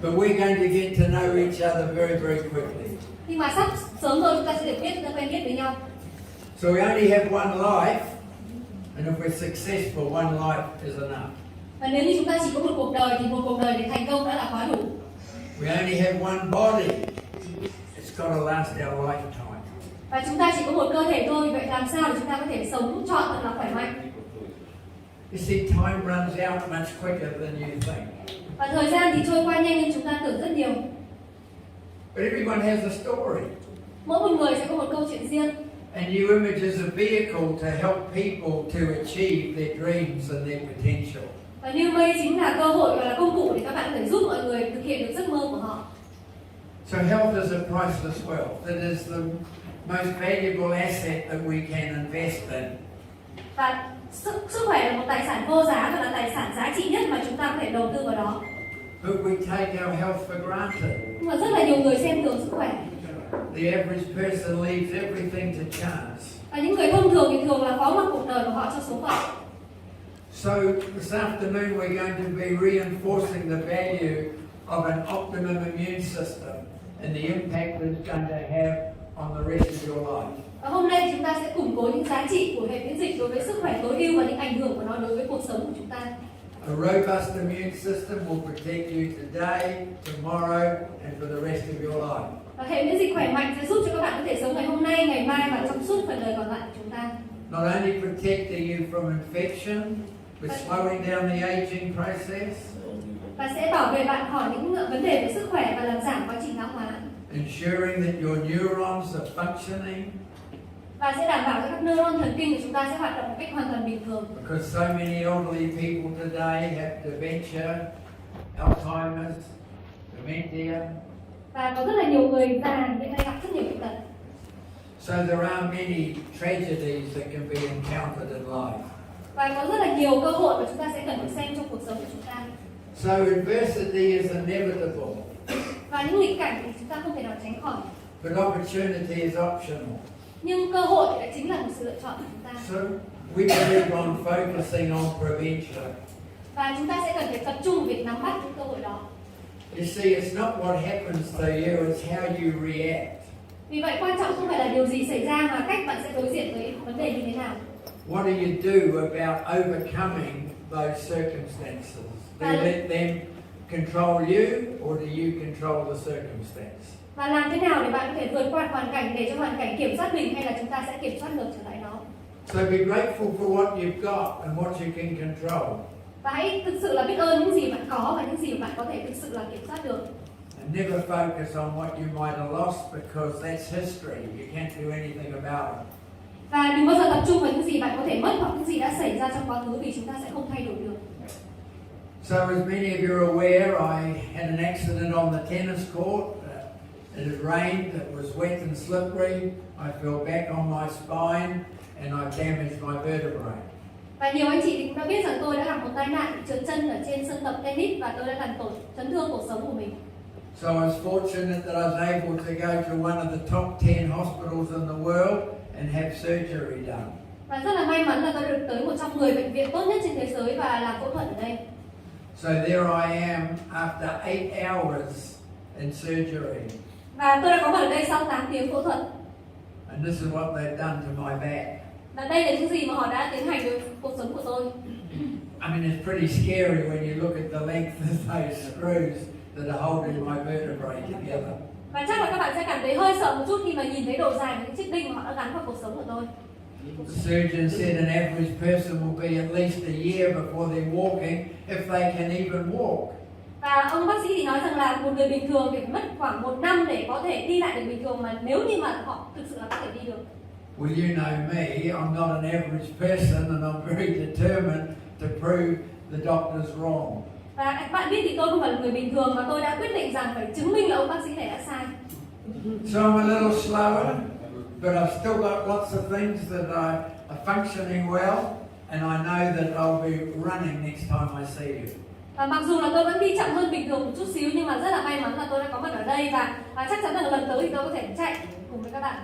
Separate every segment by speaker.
Speaker 1: But we're going to get to know each other very, very quickly.
Speaker 2: Nhưng mà sắp sớm thôi chúng ta sẽ được quen biết với nhau.
Speaker 1: So we only have one life, and if we're successful, one life is enough.
Speaker 2: Và nếu như chúng ta chỉ có một cuộc đời thì một cuộc đời để thành công đã là quá đủ.
Speaker 1: We only have one body. It's got to last our lifetime.
Speaker 2: Và chúng ta chỉ có một cơ thể thôi, vậy làm sao để chúng ta có thể sống trọn thật là khỏe mạnh?
Speaker 1: You see, time runs out much quicker than you think.
Speaker 2: Và thời gian thì trôi qua nhanh hơn chúng ta tưởng rất nhiều.
Speaker 1: But everyone has a story.
Speaker 2: Mỗi một người sẽ có một câu chuyện riêng.
Speaker 1: And you image is a vehicle to help people to achieve their dreams and their potential.
Speaker 2: Và New May chính là cơ hội và là công cụ để các bạn có thể giúp mọi người thực hiện được giấc mơ của họ.
Speaker 1: So health is a priceless wealth. It is the most valuable asset that we can invest in.
Speaker 2: Và sức khỏe là một tài sản vô giá và là tài sản giá trị nhất mà chúng ta có thể đầu tư vào đó.
Speaker 1: But we take our health for granted.
Speaker 2: Nhưng mà rất là nhiều người xem thường sức khỏe.
Speaker 1: The average person leaves everything to chance.
Speaker 2: Và những người thông thường thì thường là phó mặc cuộc đời của họ cho số phận.
Speaker 1: So this afternoon we're going to be reinforcing the value of an optimum immune system and the impact it's going to have on the rest of your life.
Speaker 2: Và hôm nay chúng ta sẽ củng cố những giá trị của hệ miễn dịch đối với sức khỏe tối ưu và những ảnh hưởng của nó đối với cuộc sống của chúng ta.
Speaker 1: A robust immune system will protect you today, tomorrow, and for the rest of your life.
Speaker 2: Và hệ miễn dịch khỏe mạnh sẽ giúp cho các bạn có thể sống ngày hôm nay, ngày mai và trong suốt phần đời còn lại của chúng ta.
Speaker 1: Not only protecting you from infection, but slowing down the aging process.
Speaker 2: Và sẽ bảo vệ bạn khỏi những vấn đề về sức khỏe và làm giảm quá trình lão hóa.
Speaker 1: Ensuring that your neurons are functioning.
Speaker 2: Và sẽ đảm bảo cho các neuron thần kinh của chúng ta sẽ hoạt động một cách hoàn toàn bình thường.
Speaker 1: Because so many elderly people today have dementia, Alzheimer's, dementia.
Speaker 2: Và có rất là nhiều người già hiện nay gặp rất nhiều bệnh tật.
Speaker 1: So there are many tragedies that can be encountered in life.
Speaker 2: Và có rất là nhiều cơ hội mà chúng ta sẽ cần phải xem trong cuộc sống của chúng ta.
Speaker 1: So adversity is inevitable.
Speaker 2: Và những nghịch cảnh thì chúng ta không thể nào tránh khỏi.
Speaker 1: But opportunity is optional.
Speaker 2: Nhưng cơ hội thì lại chính là một sự lựa chọn của chúng ta.
Speaker 1: So we believe on focusing on prevention.
Speaker 2: Và chúng ta sẽ cần phải tập trung vào việc nắm bắt những cơ hội đó.
Speaker 1: You see, it's not what happens to you, it's how you react.
Speaker 2: Vì vậy quan trọng không phải là điều gì xảy ra mà cách bạn sẽ đối diện với vấn đề như thế nào.
Speaker 1: What do you do about overcoming those circumstances? Do you let them control you or do you control the circumstance?
Speaker 2: Và làm thế nào để bạn có thể vượt qua hoàn cảnh để cho hoàn cảnh kiểm soát mình hay là chúng ta sẽ kiểm soát ngược trở lại nó.
Speaker 1: So be grateful for what you've got and what you can control.
Speaker 2: Và hãy thực sự là biết ơn những gì bạn có và những gì bạn có thể thực sự là kiểm soát được.
Speaker 1: And never focus on what you might have lost because that's history. You can't do anything about it.
Speaker 2: Và đừng bao giờ tập trung vào những gì bạn có thể mất hoặc những gì đã xảy ra trong quá khứ vì chúng ta sẽ không thay đổi được.
Speaker 1: So as many of you are aware, I had an accident on the tennis court. It had rained, it was wet and slippery. I fell back on my spine and I damaged my vertebrae.
Speaker 2: Và nhiều anh chị cũng đã biết rằng tôi đã gặp một tai nạn trượt chân ở trên sân tập tennis và tôi đã làm chấn thương cuộc sống của mình.
Speaker 1: So I was fortunate that I was able to go to one of the top 10 hospitals in the world and have surgery done.
Speaker 2: Và rất là may mắn là tôi được tới một trong 10 bệnh viện tốt nhất trên thế giới và làm phẫu thuật ở đây.
Speaker 1: So there I am after 8 hours in surgery.
Speaker 2: Và tôi đã có mặt ở đây sau 8 tiếng phẫu thuật.
Speaker 1: And this is what they've done to my back.
Speaker 2: Và đây là những gì mà họ đã tiến hành đối với cuộc sống của tôi.
Speaker 1: I mean, it's pretty scary when you look at the length of those screws that are holding my vertebrae together.
Speaker 2: Và chắc là các bạn sẽ cảm thấy hơi sợ một chút khi mà nhìn thấy độ dài của những chiếc đinh mà họ đã gắn vào cuộc sống của tôi.
Speaker 1: The surgeon said an average person will be at least a year before they're walking, if they can even walk.
Speaker 2: Và ông bác sĩ thì nói rằng là một người bình thường thì phải mất khoảng 1 năm để có thể đi lại được bình thường, mà nếu như mà họ thực sự là có thể đi được.
Speaker 1: Well, you know me, I'm not an average person and I'm very determined to prove the doctors wrong.
Speaker 2: Và các bạn biết thì tôi không phải là người bình thường, mà tôi đã quyết định rằng phải chứng minh là ông bác sĩ này đã sai.
Speaker 1: So I'm a little slower, but I've still got lots of things that are functioning well, and I know that I'll be running next time I see you.
Speaker 2: Và mặc dù là tôi vẫn đi chậm hơn bình thường một chút xíu, nhưng mà rất là may mắn là tôi đã có mặt ở đây và chắc chắn là lần tới thì tôi có thể chạy cùng với các bạn.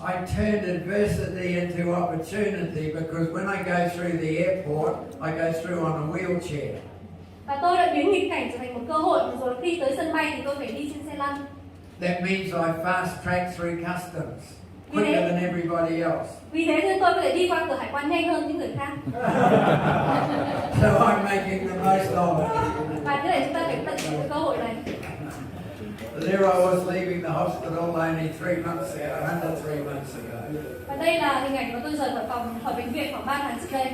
Speaker 1: I turned adversity into opportunity because when I go through the airport, I go through on a wheelchair.
Speaker 2: Và tôi đã biến nghịch cảnh trở thành một cơ hội, rồi khi tới sân bay thì tôi phải đi trên xe lăn.
Speaker 1: That means I fast track through customs quicker than everybody else.
Speaker 2: Vì thế nên tôi có thể đi qua cửa hải quan nhanh hơn những người khác.
Speaker 1: So I'm making the most of it.
Speaker 2: Và thế này chúng ta phải tận dụng cơ hội này.
Speaker 1: There I was leaving the hospital only 3 months ago, under 3 months ago.
Speaker 2: Và đây là hình ảnh mà tôi rời khỏi bệnh viện khoảng 3 tháng trước đây.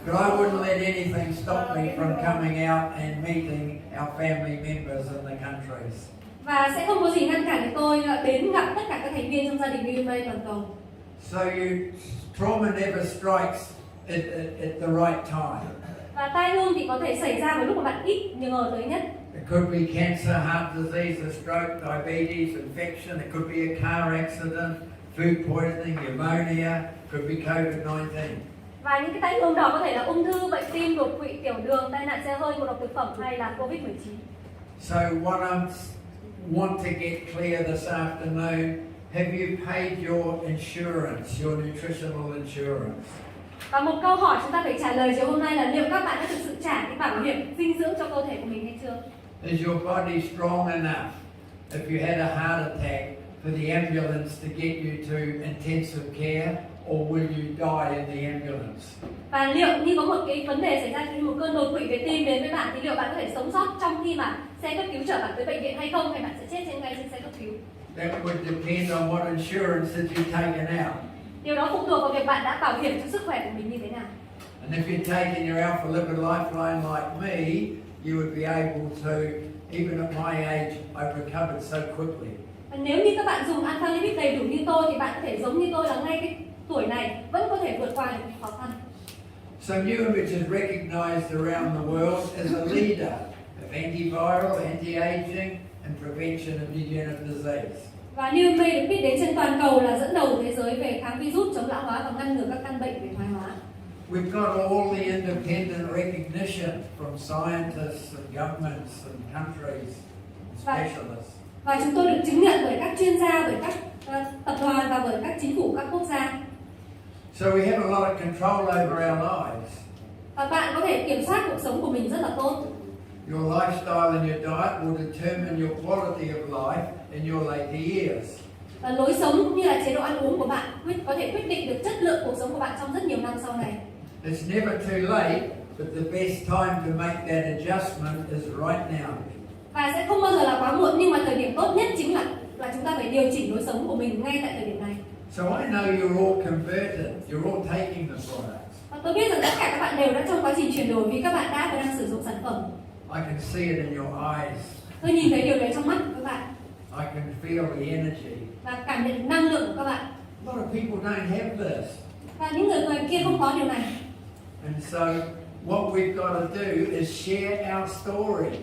Speaker 1: But I wouldn't let anything stop me from coming out and meeting our family members in the countries.
Speaker 2: Và sẽ không có gì ngăn cản để tôi đến gặp tất cả các thành viên trong gia đình Graeme toàn cầu.
Speaker 1: So trauma never strikes at the right time.
Speaker 2: Và tai ương thì có thể xảy ra vào lúc mà bạn ít ngờ tới nhất.
Speaker 1: It could be cancer, heart disease, a stroke, diabetes, infection. It could be a car accident, food poisoning, pneumonia. Could be COVID-19.
Speaker 2: Và những cái tai ương đó có thể là ung thư, bệnh tim, đột quỵ, tiểu đường, tai nạn xe hơi, ngộ độc thực phẩm hay là Covid-19.
Speaker 1: So what I want to get clear this afternoon, have you paid your insurance, your nutritional insurance?
Speaker 2: Và một câu hỏi chúng ta phải trả lời chiều hôm nay là liệu các bạn đã thực sự trả cái bảo hiểm dinh dưỡng cho cơ thể của mình hay chưa?
Speaker 1: Is your body strong enough if you had a heart attack for the ambulance to get you to intensive care, or will you die in the ambulance?
Speaker 2: Và liệu như có một cái vấn đề xảy ra, một cơn đột quỵ về tim đến với bạn thì liệu bạn có thể sống sót trong khi mà xe cấp cứu chở bạn tới bệnh viện hay không, hay bạn sẽ chết ngay trên xe cấp cứu?
Speaker 1: That would depend on what insurance that you've taken out.
Speaker 2: Điều đó phụ thuộc vào việc bạn đã bảo hiểm cho sức khỏe của mình như thế nào.
Speaker 1: And if you're taking your Alpha Lipid Lifeline like me, you would be able to, even at my age, I've recovered so quickly.
Speaker 2: Và nếu như các bạn dùng Alpha Lipid đầy đủ như tôi thì bạn có thể giống như tôi là ngay cái tuổi này vẫn có thể vượt qua được những khó khăn.
Speaker 1: So New Image is recognized around the world as a leader of antiviral, anti-aging and prevention of degenerative disease.
Speaker 2: Và New Image được biết đến trên toàn cầu là dẫn đầu thế giới về kháng virus, chống lão hóa và ngăn ngừa các căn bệnh về thoái hóa.
Speaker 1: We've got all the independent recognition from scientists and governments and countries and specialists.
Speaker 2: Và chúng tôi được chứng nhận bởi các chuyên gia, bởi các tập đoàn và bởi các chính phủ các quốc gia.
Speaker 1: So we have a lot of control over our lives.
Speaker 2: Và bạn có thể kiểm soát cuộc sống của mình rất là tốt.
Speaker 1: Your lifestyle and your diet will determine your quality of life in your later years.
Speaker 2: Và lối sống cũng như là chế độ ăn uống của bạn có thể quyết định được chất lượng cuộc sống của bạn trong rất nhiều năm sau này.
Speaker 1: It's never too late, but the best time to make that adjustment is right now.
Speaker 2: Và sẽ không bao giờ là quá muộn, nhưng mà thời điểm tốt nhất chính là chúng ta phải điều chỉnh lối sống của mình ngay tại thời điểm này.
Speaker 1: So I know you're all converted. You're all taking the products.
Speaker 2: Và tôi biết rằng tất cả các bạn đều đã trong quá trình chuyển đổi vì các bạn đã và đang sử dụng sản phẩm.
Speaker 1: I can see it in your eyes.
Speaker 2: Tôi nhìn thấy điều đấy trong mắt của các bạn.
Speaker 1: I can feel the energy.
Speaker 2: Và cảm nhận năng lượng của các bạn.
Speaker 1: A lot of people don't have this.
Speaker 2: Và những người kia không có điều này.
Speaker 1: And so what we've got to do is share our story.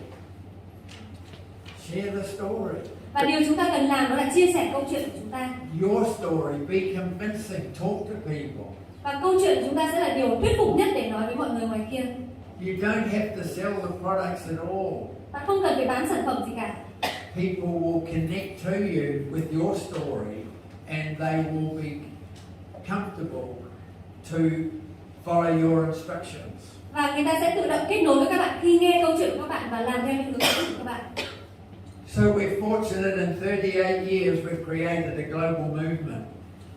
Speaker 1: Share the story.
Speaker 2: Và điều chúng ta cần làm đó là chia sẻ câu chuyện của chúng ta.
Speaker 1: Your story, be convincing, talk to people.
Speaker 2: Và câu chuyện của chúng ta sẽ là điều thuyết phục nhất để nói với mọi người ngoài kia.
Speaker 1: You don't have to sell the products at all.
Speaker 2: Bạn không cần phải bán sản phẩm gì cả.
Speaker 1: People will connect to you with your story and they will be comfortable to follow your instructions.
Speaker 2: Và người ta sẽ tự động kết nối với các bạn khi nghe câu chuyện của các bạn và làm theo những hướng dẫn của các bạn.
Speaker 1: So we're fortunate in 38 years we've created a global movement.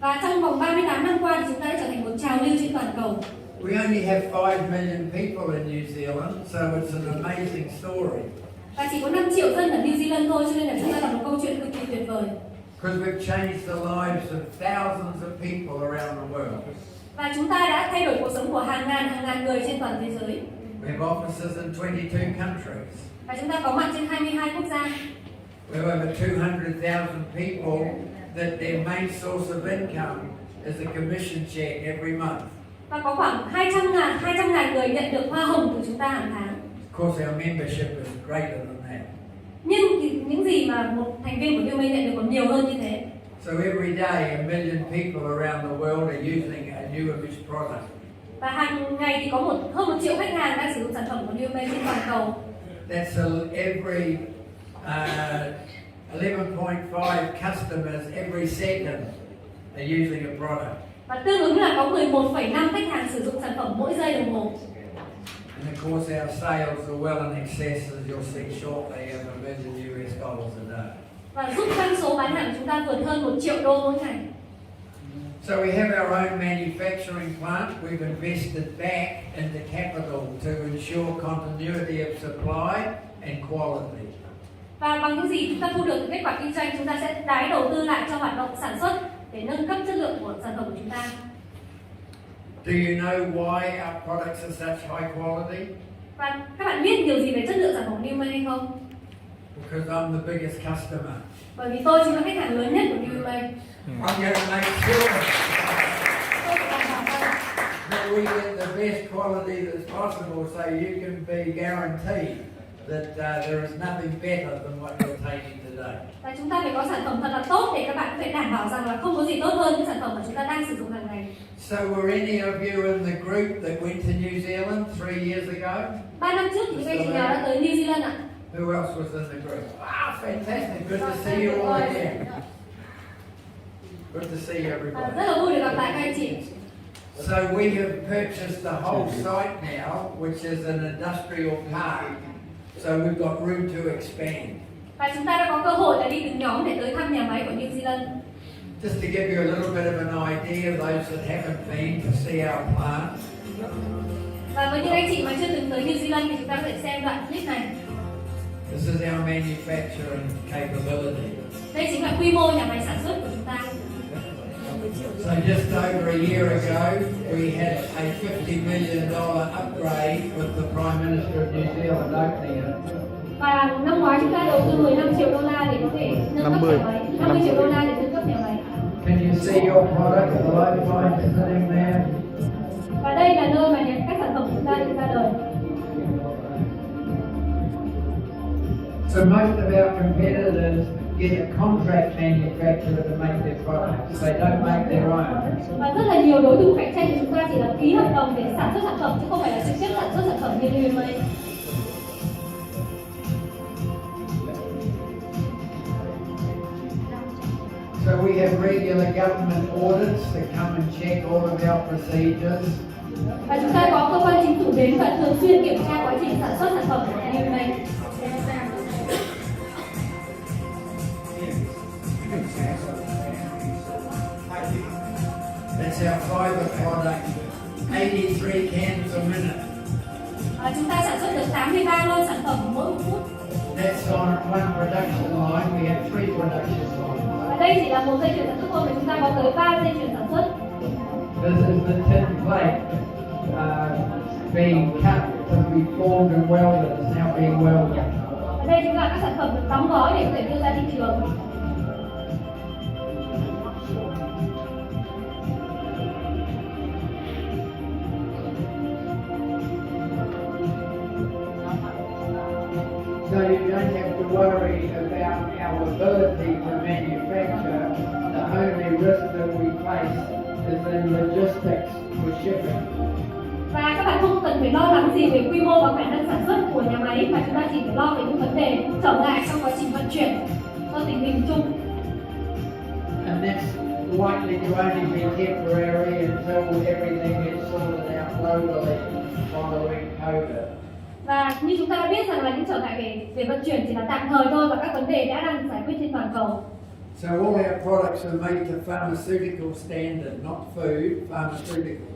Speaker 2: Và trong vòng 38 năm qua thì chúng ta đã trở thành một trào lưu trên toàn cầu.
Speaker 1: We only have 5 million people in New Zealand, so it's an amazing story.
Speaker 2: Và chỉ có 5 triệu dân ở New Zealand thôi, cho nên là chúng ta là một câu chuyện cực kỳ tuyệt vời.
Speaker 1: Because we've changed the lives of thousands of people around the world.
Speaker 2: Và chúng ta đã thay đổi cuộc sống của hàng ngàn người trên toàn thế giới.
Speaker 1: We have offices in 22 countries.
Speaker 2: Và chúng ta có mặt trên 22 quốc gia.
Speaker 1: We have over 200,000 people that their main source of income is a commission check every month.
Speaker 2: Và có khoảng 200.000 người nhận được hoa hồng từ chúng ta hàng tháng.
Speaker 1: Of course, our membership is greater than that.
Speaker 2: Nhưng những gì mà một thành viên của Graeme nhận được còn nhiều hơn như thế.
Speaker 1: So every day, 1 million people around the world are using a New Image product.
Speaker 2: Và hàng ngày thì có hơn 1 triệu khách hàng đang sử dụng sản phẩm của Graeme trên toàn cầu.
Speaker 1: That's every 11.5 customers every second are using a product.
Speaker 2: Và tương ứng là có 11,5 khách hàng sử dụng sản phẩm mỗi giây đồng hồ.
Speaker 1: And of course our sales are well in excess, as you'll see shortly, of $1 million a day.
Speaker 2: Và giúp doanh số bán hàng của chúng ta vượt hơn 1 triệu đô mỗi ngày.
Speaker 1: So we have our own manufacturing plant. We've invested back into capital to ensure continuity of supply and quality.
Speaker 2: Và bằng những gì chúng ta thu được từ kết quả kinh doanh, chúng ta sẽ tái đầu tư lại cho hoạt động sản xuất để nâng cấp chất lượng của sản phẩm của chúng ta.
Speaker 1: Do you know why our products are such high quality?
Speaker 2: Và các bạn biết điều gì về chất lượng sản phẩm của New May hay không?
Speaker 1: Because I'm the biggest customer.
Speaker 2: Bởi vì tôi chính là khách hàng lớn nhất của New May.
Speaker 1: I'm going to make sure
Speaker 2: Tôi sẽ đảm bảo rằng
Speaker 1: that we get the best quality that's possible, so you can be guaranteed that there is nothing better than what you're taking today.
Speaker 2: và chúng ta phải có sản phẩm thật là tốt để các bạn có thể đảm bảo rằng là không có gì tốt hơn những sản phẩm mà chúng ta đang sử dụng hàng ngày.
Speaker 1: So were any of you in the group that went to New Zealand 3 years ago?
Speaker 2: 3 năm trước thì những anh chị nào đã tới New Zealand ạ?
Speaker 1: Who else was in the group? Wow, fantastic. Good to see you all again. Good to see everybody.
Speaker 2: Rất là vui được gặp lại các anh chị.
Speaker 1: So we have purchased the whole site now, which is an industrial park. So we've got room to expand.
Speaker 2: Và chúng ta đã có cơ hội là đi từng nhóm để tới thăm nhà máy của New Zealand.
Speaker 1: Just to give you a little bit of an idea, those that haven't been, to see our plant.
Speaker 2: Và với những anh chị mà chưa từng tới New Zealand thì chúng ta có thể xem đoạn clip này.
Speaker 1: This is our manufacturing capability.
Speaker 2: Đây chính là quy mô nhà máy sản xuất của chúng ta.
Speaker 1: So just over a year ago, we had a $50 million upgrade with the Prime Minister of New Zealand opening it.
Speaker 2: Và năm ngoái chúng ta đầu tư 15 triệu đô la để có thể nâng cấp nhà máy, 50 triệu đô la để nâng cấp nhà máy.
Speaker 1: Can you see your product, the low price sitting there?
Speaker 2: Và đây là nơi mà các sản phẩm của chúng ta được ra đời.
Speaker 1: So most of our competitors get a contract manufacturer to make their products. They don't make their own.
Speaker 2: Và rất là nhiều đối thủ cạnh tranh của chúng ta chỉ là ký hợp đồng để sản xuất sản phẩm chứ không phải là trực tiếp sản xuất sản phẩm như New May.
Speaker 1: So we have regular government audits that come and check all of our procedures.
Speaker 2: Và chúng ta có cơ quan chính phủ đến và thường xuyên kiểm tra quá trình sản xuất sản phẩm của New May.
Speaker 1: That's our fiber product, 83 cans a minute.
Speaker 2: Chúng ta sản xuất được 83 lô sản phẩm mỗi một phút.
Speaker 1: That's on one production line. We have 3 production lines.
Speaker 2: Và đây chỉ là một dây chuyền sản xuất thôi, mà chúng ta có tới 3 dây chuyền sản xuất.
Speaker 1: This is the tin plate being cut to be formed and welded. It's now being welded.
Speaker 2: Và đây chính là các sản phẩm được đóng gói để có thể đưa ra thị trường.
Speaker 1: So you don't have to worry about our ability to manufacture. The only risk that we face is in logistics for shipping.
Speaker 2: Và các bạn không cần phải lo lắng gì về quy mô và khả năng sản xuất của nhà máy, mà chúng ta chỉ phải lo về những vấn đề trở ngại trong quá trình vận chuyển do tình hình chung.
Speaker 1: And that's likely to only be temporary until everything gets sorted out globally following COVID.
Speaker 2: Và như chúng ta đã biết rằng là những trở ngại về vận chuyển chỉ là tạm thời thôi, và các vấn đề đã đang giải quyết trên toàn cầu.
Speaker 1: So all our products are made to pharmaceutical standard, not food, pharmaceutical.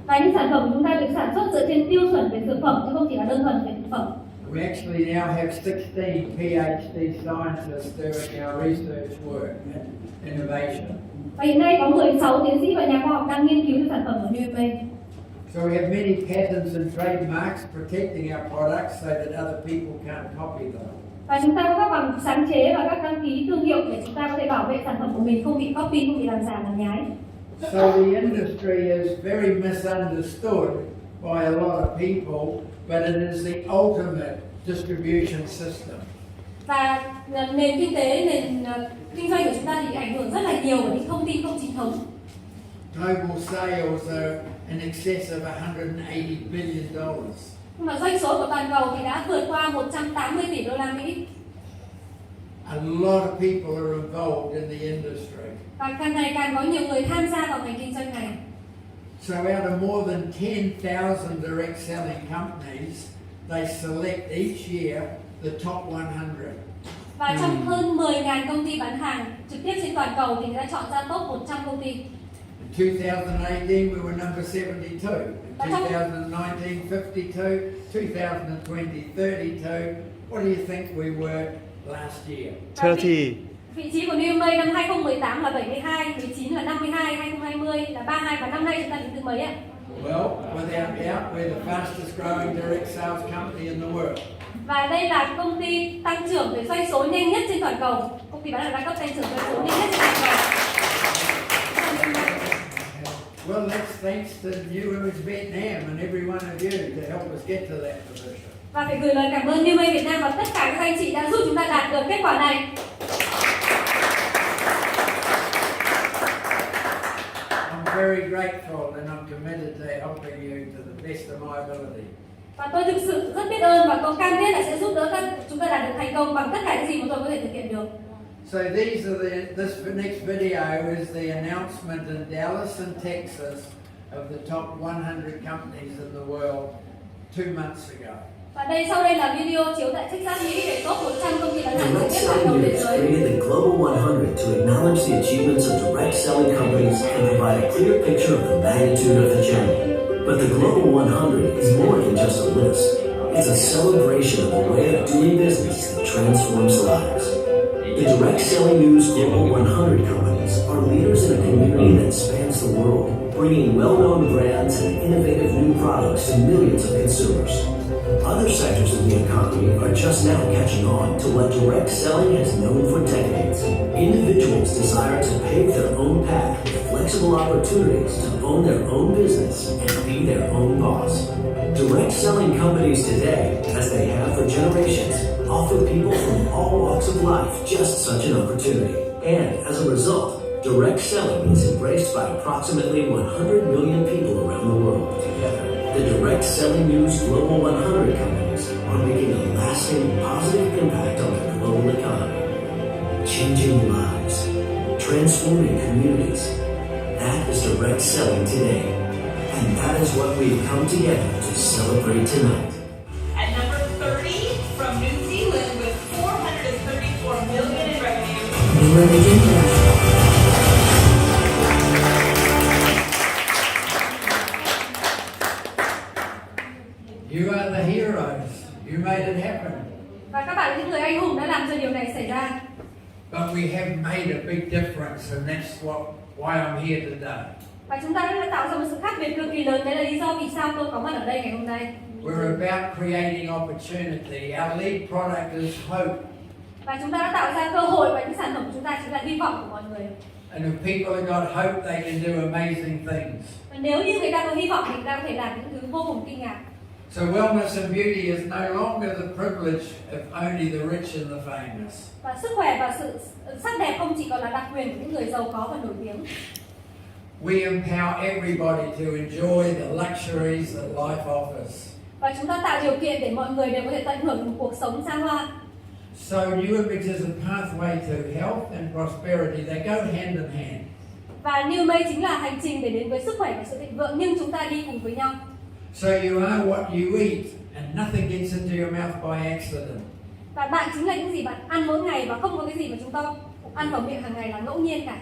Speaker 2: Và những sản phẩm của chúng ta được sản xuất dựa trên tiêu chuẩn về dược phẩm chứ không chỉ là đơn thuần về thực phẩm.
Speaker 1: We actually now have 16 PhD scientists doing our research work and innovation.
Speaker 2: Và hiện nay có 16 tiến sĩ và nhà khoa học đang nghiên cứu những sản phẩm của New May.
Speaker 1: So we have many patents and trademarks protecting our products so that other people can't copy them.
Speaker 2: Và chúng ta có các bằng sáng chế và các đăng ký thương hiệu để chúng ta có thể bảo vệ sản phẩm của mình không bị copy, không bị làm giả làm nhái.
Speaker 1: So the industry is very misunderstood by a lot of people, but it is the ultimate distribution system.
Speaker 2: Và nền kinh tế, nền kinh doanh của chúng ta thì ảnh hưởng rất là nhiều bởi những thông tin không chính thống.
Speaker 1: Global sales are in excess of $180 billion.
Speaker 2: Nhưng mà doanh số của toàn cầu thì đã vượt qua 180 tỷ đô la Mỹ.
Speaker 1: A lot of people are involved in the industry.
Speaker 2: Và càng ngày càng có nhiều người tham gia vào ngành kinh doanh này.
Speaker 1: So out of more than 10,000 direct selling companies, they select each year the top 100.
Speaker 2: Và trong hơn 10.000 công ty bán hàng trực tiếp trên toàn cầu thì người ta chọn ra top 100 công ty.
Speaker 1: In 2018 we were number 72. In 2019 52, 2020 32. What do you think we were last year?
Speaker 3: 30.
Speaker 2: Vị trí của New May năm 2018 là 72, 19 là 52, 2020 là 32 và năm nay chúng ta đứng thứ mấy ạ?
Speaker 1: Well, without doubt, we're the fastest growing direct sales company in the world.
Speaker 2: Và đây là công ty tăng trưởng về doanh số nhanh nhất trên toàn cầu. Công ty bán hàng đa cấp tăng trưởng doanh số nhanh nhất trên toàn cầu.
Speaker 1: Well, that's thanks to New Image Vietnam and every one of you to help us get to that position.
Speaker 2: Và phải gửi lời cảm ơn New May Việt Nam và tất cả các anh chị đã giúp chúng ta đạt được kết quả này.
Speaker 1: I'm very grateful and I'm committed to helping you to the best of my ability.
Speaker 2: Và tôi thực sự rất biết ơn và tôi cam kết là sẽ giúp đỡ chúng ta đạt được thành công bằng tất cả những gì mà tôi có thể thực hiện được.
Speaker 1: So this next video is the announcement in Dallas and Texas of the top 100 companies in the world 2 months ago.
Speaker 2: Và sau đây là video chiếu tại Texas, Mỹ về top 100 công ty bán hàng trực
Speaker 4: Direct
Speaker 2: tiếp
Speaker 4: Selling
Speaker 2: toàn cầu thế
Speaker 4: Units
Speaker 2: giới.
Speaker 4: created the Global 100 to acknowledge the achievements of direct selling companies and provide a clear picture of the magnitude of the journey. But the Global 100 is more than just a list. It's a celebration of a way of doing business that transforms lives. The Direct Selling News Global 100 companies are leaders in a community that spans the world, bringing well-known brands and innovative new products to millions of consumers. Other sectors of the economy are just now catching on to what direct selling has known for decades. Individuals desire to pave their own path with flexible opportunities to own their own business and be their own boss. Direct selling companies today, as they have for generations, offer people from all walks of life just such an opportunity. And as a result, direct selling is embraced by approximately 100 million people around the world. Together, the Direct Selling News Global 100 companies are making a lasting positive impact on the global economy, changing lives, transforming communities. That is direct selling today, and that is what we've come together to celebrate tonight.
Speaker 5: At number 30 from New Zealand with 434 million in revenue.
Speaker 4: New Image International.
Speaker 1: You are the heroes. You made it happen.
Speaker 2: Và các bạn là những người anh hùng đã làm cho điều này xảy ra.
Speaker 1: But we have made a big difference, and that's why I'm here today.
Speaker 2: Và chúng ta đã tạo ra một sự khác biệt cực kỳ lớn. Đấy là lý do vì sao tôi có mặt ở đây ngày hôm nay.
Speaker 1: We're about creating opportunity. Our lead product is hope.
Speaker 2: Và chúng ta đã tạo ra cơ hội và những sản phẩm của chúng ta chính là hy vọng của mọi người.
Speaker 1: And if people have got hope, they can do amazing things.
Speaker 2: Và nếu như người ta có hy vọng thì người ta có thể làm những thứ vô cùng kinh ngạc.
Speaker 1: So wellness and beauty is no longer the privilege of only the rich and the famous.
Speaker 2: Và sức khỏe và sự sắc đẹp không chỉ còn là đặc quyền của những người giàu có và nổi tiếng.
Speaker 1: We empower everybody to enjoy the luxuries that life offers.
Speaker 2: Và chúng ta tạo điều kiện để mọi người đều có thể tận hưởng một cuộc sống xa hoa.
Speaker 1: So New Image is a pathway to health and prosperity. They go hand in hand.
Speaker 2: Và New May chính là hành trình để đến với sức khỏe và sự thịnh vượng, nhưng chúng ta đi cùng với nhau.
Speaker 1: So you are what you eat, and nothing gets into your mouth by accident.
Speaker 2: Và bạn chính là những gì bạn ăn mỗi ngày, và không có cái gì mà chúng ta ăn vào miệng hàng ngày là ngẫu nhiên cả.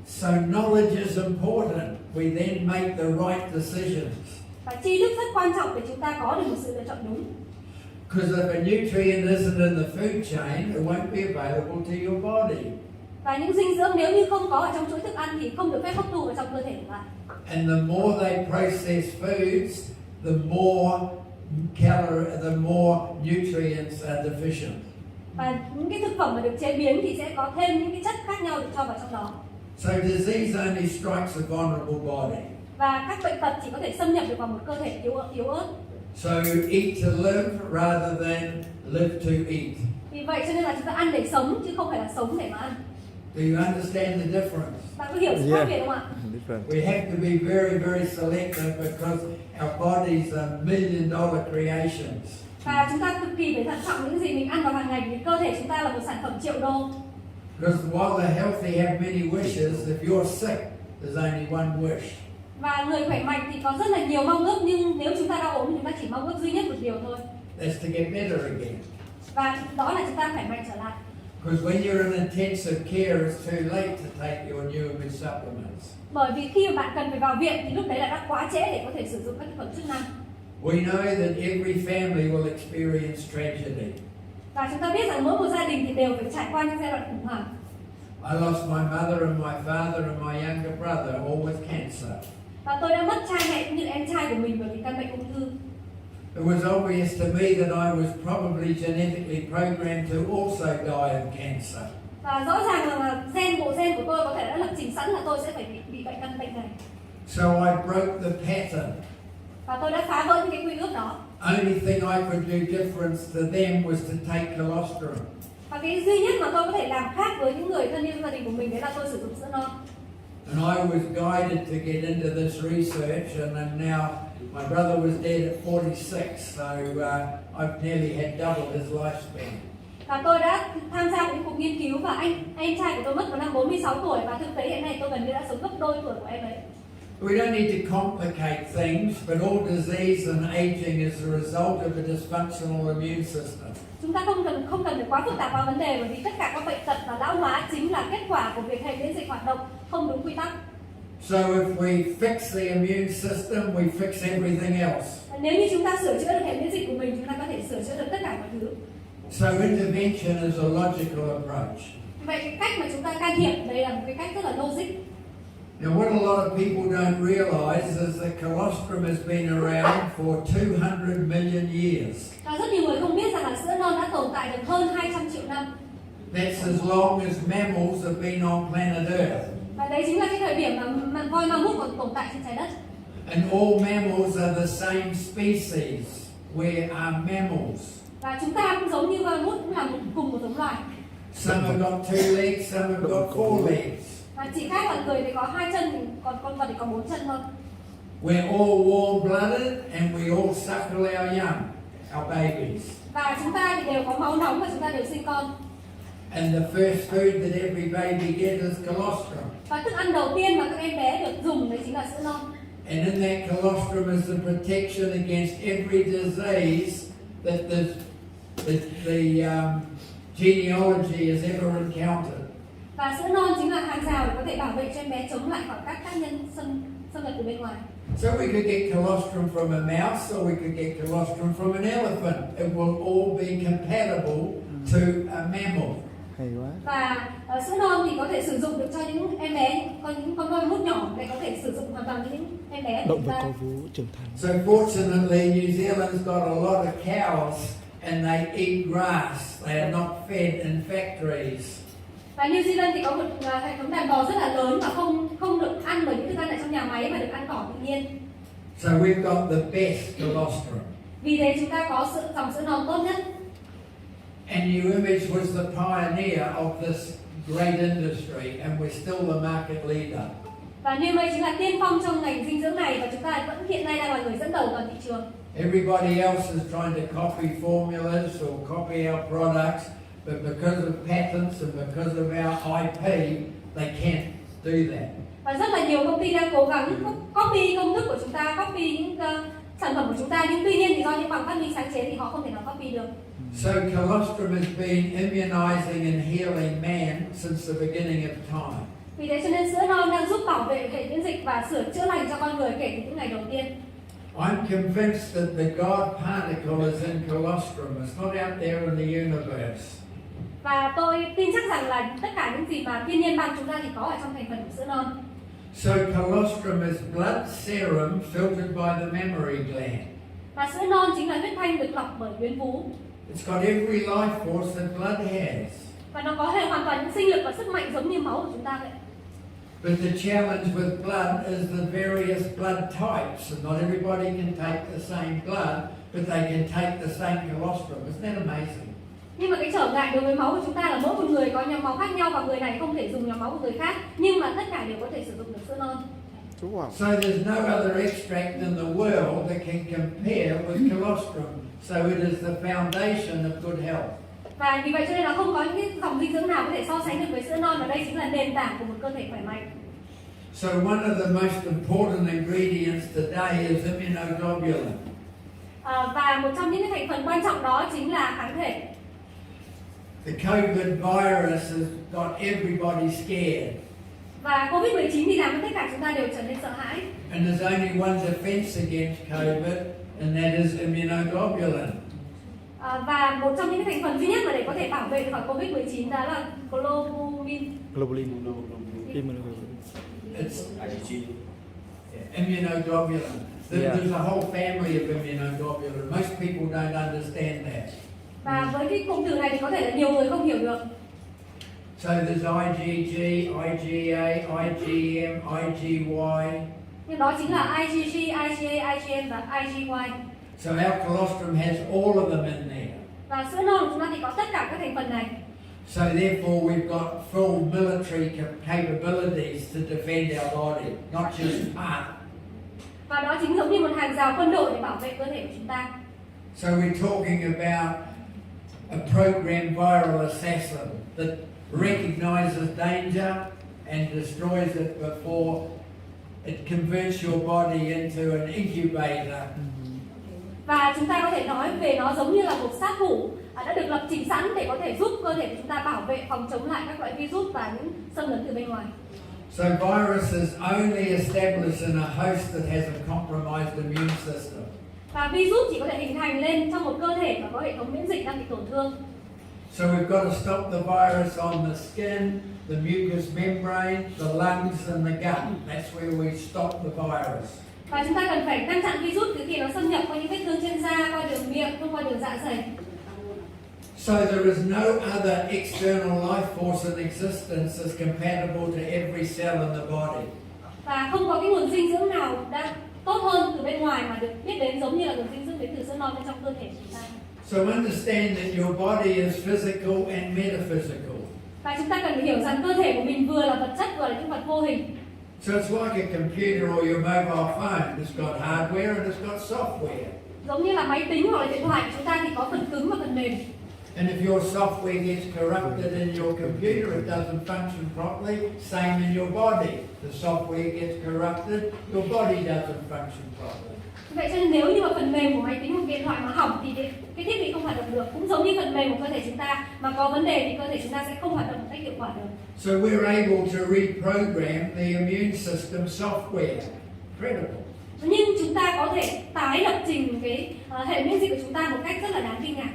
Speaker 1: So knowledge is important. We then make the right decisions.
Speaker 2: Và tri thức rất quan trọng để chúng ta có được một sự lựa chọn đúng.
Speaker 1: Because if a nutrient isn't in the food chain, it won't be available to your body.
Speaker 2: Và những dinh dưỡng nếu như không có ở trong chuỗi thức ăn thì không được phép hấp thụ vào trong cơ thể của bạn.
Speaker 1: And the more they process foods, the more nutrients are deficient.
Speaker 2: Và những cái thực phẩm mà được chế biến thì sẽ có thêm những cái chất khác nhau được cho vào trong đó.
Speaker 1: So disease only strikes a vulnerable body.
Speaker 2: Và các bệnh tật chỉ có thể xâm nhập được vào một cơ thể yếu ớt.
Speaker 1: So eat to live rather than live to eat.
Speaker 2: Vì vậy cho nên là chúng ta ăn để sống chứ không phải là sống để mà ăn.
Speaker 1: Do you understand the difference?
Speaker 2: Bạn có hiểu sự khác biệt không ạ?
Speaker 3: Different.
Speaker 1: We have to be very, very selective because our bodies are $1 million creations.
Speaker 2: Và chúng ta cực kỳ phải thận trọng những gì mình ăn vào hàng ngày vì cơ thể chúng ta là một sản phẩm triệu đô.
Speaker 1: Because while the healthy have many wishes, if you're sick, there's only one wish.
Speaker 2: Và người khỏe mạnh thì có rất là nhiều mong ước, nhưng nếu chúng ta đau ốm thì chúng ta chỉ mong ước duy nhất một điều thôi.
Speaker 1: That's to get better again.
Speaker 2: Và đó là chúng ta khỏe mạnh trở lại.
Speaker 1: Because when you're in intensive care, it's too late to take your new immune supplements.
Speaker 2: Bởi vì khi mà bạn cần phải vào viện thì lúc đấy là đã quá trễ để có thể sử dụng các thực phẩm chức năng.
Speaker 1: We know that every family will experience tragedy.
Speaker 2: Và chúng ta biết rằng mỗi một gia đình thì đều phải trải qua những giai đoạn khủng hoảng.
Speaker 1: I lost my mother and my father and my younger brother all with cancer.
Speaker 2: Và tôi đã mất cha mẹ cũng như em trai của mình bởi vì căn bệnh ung thư.
Speaker 1: It was obvious to me that I was probably genetically programmed to also die of cancer.
Speaker 2: Và rõ ràng là bộ gen của tôi có thể đã lập trình sẵn là tôi sẽ phải bị bệnh căn bệnh này.
Speaker 1: So I broke the pattern.
Speaker 2: Và tôi đã phá vỡ những cái quy ước đó.
Speaker 1: Only thing I could do different to them was to take colostrum.
Speaker 2: Và cái duy nhất mà tôi có thể làm khác với những người thân yêu gia đình của mình đấy là tôi sử dụng sữa non.
Speaker 1: And I was guided to get into this research, and then now my brother was dead at 46, so I've nearly had double his lifespan.
Speaker 2: Và tôi đã tham gia những cuộc nghiên cứu và anh trai của tôi mất vào năm 46 tuổi và thực tế hiện nay tôi gần như đã sống gấp đôi tuổi của em ấy.
Speaker 1: We don't need to complicate things, but all disease and aging is a result of a dysfunctional immune system.
Speaker 2: Chúng ta không cần phải quá phức tạp vào vấn đề bởi vì tất cả các bệnh tật và lão hóa chính là kết quả của việc hệ miễn dịch hoạt động không đúng quy tắc.
Speaker 1: So if we fix the immune system, we fix everything else.
Speaker 2: Nếu như chúng ta sửa chữa được hệ miễn dịch của mình, chúng ta có thể sửa chữa được tất cả mọi thứ.
Speaker 1: So intervention is a logical approach.
Speaker 2: Vậy cái cách mà chúng ta can thiệp đây là một cái cách rất là logic.
Speaker 1: Now what a lot of people don't realize is that colostrum has been around for 200 million years.
Speaker 2: Và rất nhiều người không biết rằng là sữa non đã tồn tại được hơn 200 triệu năm.
Speaker 1: That's as long as mammals have been on planet Earth.
Speaker 2: Và đấy chính là cái thời điểm mà voi ma mút còn tồn tại trên trái đất.
Speaker 1: And all mammals are the same species. We are mammals.
Speaker 2: Và chúng ta cũng giống như voi mút, cũng là cùng một giống loài.
Speaker 1: Some have got 2 legs, some have got 4 legs.
Speaker 2: Và chỉ khác là người thì có 2 chân, còn con vật thì có 4 chân thôi.
Speaker 1: We're all warm-blooded and we all suckle our young, our babies.
Speaker 2: Và chúng ta thì đều có máu nóng và chúng ta đều sinh con.
Speaker 1: And the first food that every baby gets is colostrum.
Speaker 2: Và thức ăn đầu tiên mà các em bé được dùng đấy chính là sữa non.
Speaker 1: And in that colostrum is the protection against every disease that the genealogy has ever encountered.
Speaker 2: Và sữa non chính là hàng rào để có thể bảo vệ cho em bé chống lại khỏi các tác nhân xâm nhập từ bên ngoài.
Speaker 1: So we could get colostrum from a mouse or we could get colostrum from an elephant. It will all be compatible to a mammal.
Speaker 3: Hay quá.
Speaker 2: Và sữa non thì có thể sử dụng được cho những em bé, những con voi mút nhỏ để có thể sử dụng hoàn toàn cho những em bé.
Speaker 3: Động vật có vú trưởng thành.
Speaker 1: So fortunately, New Zealand's got a lot of cows and they eat grass. They are not fed in factories.
Speaker 2: Và New Zealand thì có một hệ thống đàn bò rất là lớn và không được ăn bởi những thức ăn ở trong nhà máy mà được ăn cỏ tự nhiên.
Speaker 1: So we've got the best colostrum.
Speaker 2: Vì thế chúng ta có dòng sữa non tốt nhất.
Speaker 1: And New Image was the pioneer of this great industry, and we're still the market leader.
Speaker 2: Và New Image chính là tiên phong trong ngành dinh dưỡng này và chúng ta vẫn hiện nay đang là người dẫn đầu toàn thị trường.
Speaker 1: Everybody else is trying to copy formulas or copy our products, but because of patents and because of our IP, they can't do that.
Speaker 2: Và rất là nhiều công ty đang cố gắng copy công thức của chúng ta, copy những sản phẩm của chúng ta, nhưng tuy nhiên thì do những bằng phát minh sáng chế thì họ không thể nào copy được.
Speaker 1: So colostrum has been immunizing and healing man since the beginning of time.
Speaker 2: Vì thế cho nên sữa non đang giúp bảo vệ hệ miễn dịch và chữa lành cho con người kể từ những ngày đầu tiên.
Speaker 1: I'm convinced that the God particle is in colostrum. It's not out there in the universe.
Speaker 2: Và tôi tin chắc rằng là tất cả những gì mà thiên nhiên ban chúng ta thì có ở trong thành phần của sữa non.
Speaker 1: So colostrum is blood serum filtered by the mammary gland.
Speaker 2: Và sữa non chính là huyết thanh được lọc bởi tuyến vú.
Speaker 1: It's got every life force that blood has.
Speaker 2: Và nó có hoàn toàn những sinh lực và sức mạnh giống như máu của chúng ta vậy.
Speaker 1: But the challenge with blood is the various blood types, and not everybody can take the same blood, but they can take the same colostrum. Isn't that amazing?
Speaker 2: Nhưng mà cái trở ngại đối với máu của chúng ta là mỗi một người có nhóm máu khác nhau và người này không thể dùng nhóm máu của người khác, nhưng mà tất cả đều có thể sử dụng được sữa non.
Speaker 3: Wow.
Speaker 1: So there's no other extract in the world that can compare with colostrum. So it is the foundation of good health.
Speaker 2: Và vì vậy cho nên là không có những cái dòng dinh dưỡng nào có thể so sánh được với sữa non, và đây chính là nền tảng của một cơ thể khỏe mạnh.
Speaker 1: So one of the most important ingredients today is immunoglobulin.
Speaker 2: Và một trong những cái thành phần quan trọng đó chính là kháng thể.
Speaker 1: The COVID virus has got everybody scared.
Speaker 2: Và Covid-19 thì làm cho tất cả chúng ta đều trở nên sợ hãi.
Speaker 1: And there's only one defense against COVID, and that is immunoglobulin.
Speaker 2: Và một trong những cái thành phần duy nhất mà để có thể bảo vệ khỏi Covid-19 đó là globulin.
Speaker 3: Globulin. Immunoglobulin.
Speaker 1: It's immunoglobulin. There's a whole family of immunoglobulin. Most people don't understand that.
Speaker 2: Và với cái cụm từ này thì có thể là nhiều người không hiểu được.
Speaker 1: So there's IgG, IgA, IgM, IgY.
Speaker 2: Nhưng đó chính là IgG, IgA, IgM và IgY.
Speaker 1: So our colostrum has all of them in there.
Speaker 2: Và sữa non của chúng ta thì có tất cả các thành phần này.
Speaker 1: So therefore we've got full military capabilities to defend our body, not just part.
Speaker 2: Và đó chính giống như một hàng rào quân đội để bảo vệ cơ thể của chúng ta.
Speaker 1: So we're talking about a programmed viral assassin that recognizes danger and destroys it before it converts your body into an incubator.
Speaker 2: Và chúng ta có thể nói về nó giống như là một sát thủ đã được lập trình sẵn để có thể giúp cơ thể của chúng ta bảo vệ, phòng chống lại các loại virus và những xâm lấn từ bên ngoài.
Speaker 1: So viruses only establish in a host that has a compromised immune system.
Speaker 2: Và virus chỉ có thể hình thành lên trong một cơ thể mà có hệ thống miễn dịch đang bị tổn thương.
Speaker 1: So we've got to stop the virus on the skin, the mucous membrane, the lungs and the gut. That's where we stop the virus.
Speaker 2: Và chúng ta cần phải ngăn chặn virus từ khi nó xâm nhập qua những vết thương trên da, qua đường miệng, thông qua đường dạ dày.
Speaker 1: So there is no other external life force in existence that's compatible to every cell in the body.
Speaker 2: Và không có cái nguồn dinh dưỡng nào đã tốt hơn từ bên ngoài mà được biết đến giống như là nguồn dinh dưỡng đến từ sữa non bên trong cơ thể của chúng ta.
Speaker 1: So understand that your body is physical and metaphysical.
Speaker 2: Và chúng ta cần phải hiểu rằng cơ thể của mình vừa là vật chất vừa là những vật vô hình.
Speaker 1: So it's like a computer or your mobile phone. It's got hardware and it's got software.
Speaker 2: Giống như là máy tính hoặc là điện thoại của chúng ta thì có phần cứng và phần mềm.
Speaker 1: And if your software gets corrupted in your computer, it doesn't function properly. Same in your body. The software gets corrupted, your body doesn't function properly.
Speaker 2: Vậy cho nên nếu như mà phần mềm của máy tính hoặc điện thoại mà hỏng thì cái thiết bị không hoạt động được. Cũng giống như phần mềm của cơ thể chúng ta mà có vấn đề thì cơ thể chúng ta sẽ không hoạt động một cách hiệu quả được.
Speaker 1: So we're able to reprogram the immune system software. Incredible.
Speaker 2: Nhưng chúng ta có thể tái lập trình cái hệ miễn dịch của chúng ta một cách rất là đáng kinh ngạc.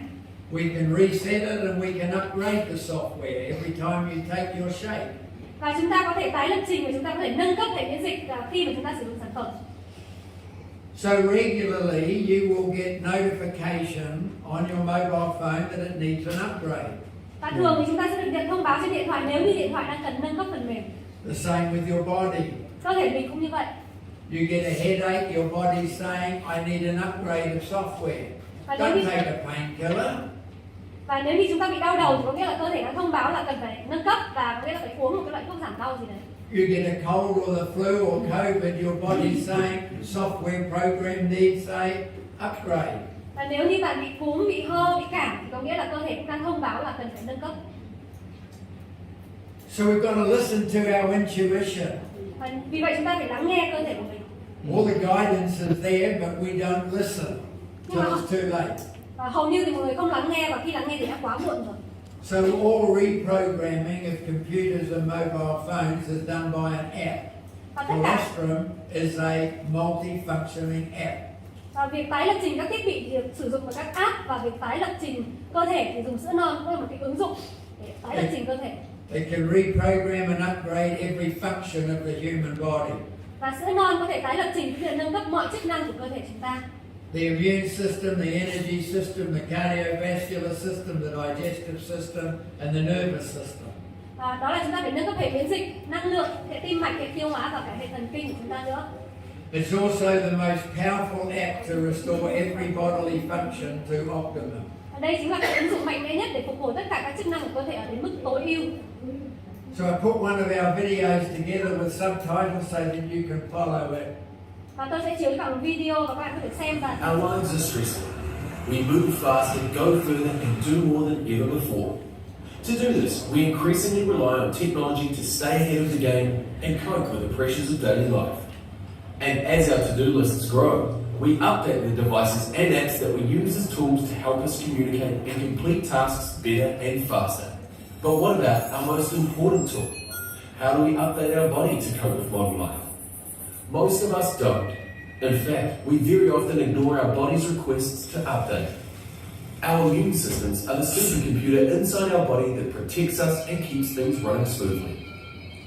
Speaker 1: We can reset it and we can upgrade the software every time you take your shake.
Speaker 2: Và chúng ta có thể tái lập trình và chúng ta có thể nâng cấp hệ miễn dịch khi mà chúng ta sử dụng sản phẩm.
Speaker 1: So regularly you will get notification on your mobile phone that it needs an upgrade.
Speaker 2: Và thường thì chúng ta sẽ được nhận thông báo trên điện thoại nếu như điện thoại đang cần nâng cấp phần mềm.
Speaker 1: The same with your body.
Speaker 2: Cơ thể mình cũng như vậy.
Speaker 1: You get a headache, your body's saying, I need an upgrade of software. Don't take a painkiller.
Speaker 2: Và nếu như chúng ta bị đau đầu thì có nghĩa là cơ thể đã thông báo là cần phải nâng cấp và có nghĩa là phải uống một cái loại thuốc giảm đau gì đấy.
Speaker 1: You get a cold or the flu or COVID, your body's saying software program needs a upgrade.
Speaker 2: Và nếu như bạn bị cúm, bị ho, bị cảm thì có nghĩa là cơ thể cũng đang thông báo là cần phải nâng cấp.
Speaker 1: So we've got to listen to our intuition.
Speaker 2: Và vì vậy chúng ta phải lắng nghe cơ thể của mình.
Speaker 1: All the guidance is there, but we don't listen till it's too late.
Speaker 2: Và hầu như thì mọi người không lắng nghe và khi lắng nghe thì đã quá muộn rồi.
Speaker 1: So all reprogramming of computers and mobile phones is done by an app.
Speaker 2: Và tất cả
Speaker 1: Colostrum is a multi-functioning app.
Speaker 2: và việc tái lập trình các thiết bị thì được sử dụng vào các app, và việc tái lập trình cơ thể thì dùng sữa non cũng là một cái ứng dụng để tái lập trình cơ thể.
Speaker 1: It can reprogram and upgrade every function of the human body.
Speaker 2: Và sữa non có thể tái lập trình cũng như là nâng cấp mọi chức năng của cơ thể chúng ta.
Speaker 1: The immune system, the energy system, the cardiovascular system, the digestive system, and the nervous system.
Speaker 2: Và đó là chúng ta phải nâng cấp hệ miễn dịch, năng lượng, hệ tim mạch, hệ tiêu hóa và cả hệ thần kinh của chúng ta nữa.
Speaker 1: It's also the most powerful app to restore every bodily function to optimum.
Speaker 2: Và đây chính là cái ứng dụng mạnh mẽ nhất để phục hồi tất cả các chức năng của cơ thể ở đến mức tối ưu.
Speaker 1: So I put one of our videos together with subtitles so that you can follow it.
Speaker 2: Và tôi sẽ chiếu cả một video và các bạn có thể xem và
Speaker 6: Our lives are stressful. We move faster, go further, and do more than ever before. To do this, we increasingly rely on technology to stay ahead of the game and cope with the pressures of daily life. And as our to-do lists grow, we update the devices and apps that we use as tools to help us communicate and complete tasks better and faster. But what about our most important tool? How do we update our body to cope with modern life? Most of us don't. In fact, we very often ignore our body's requests to update. Our immune systems are the supercomputer inside our body that protects us and keeps things running smoothly.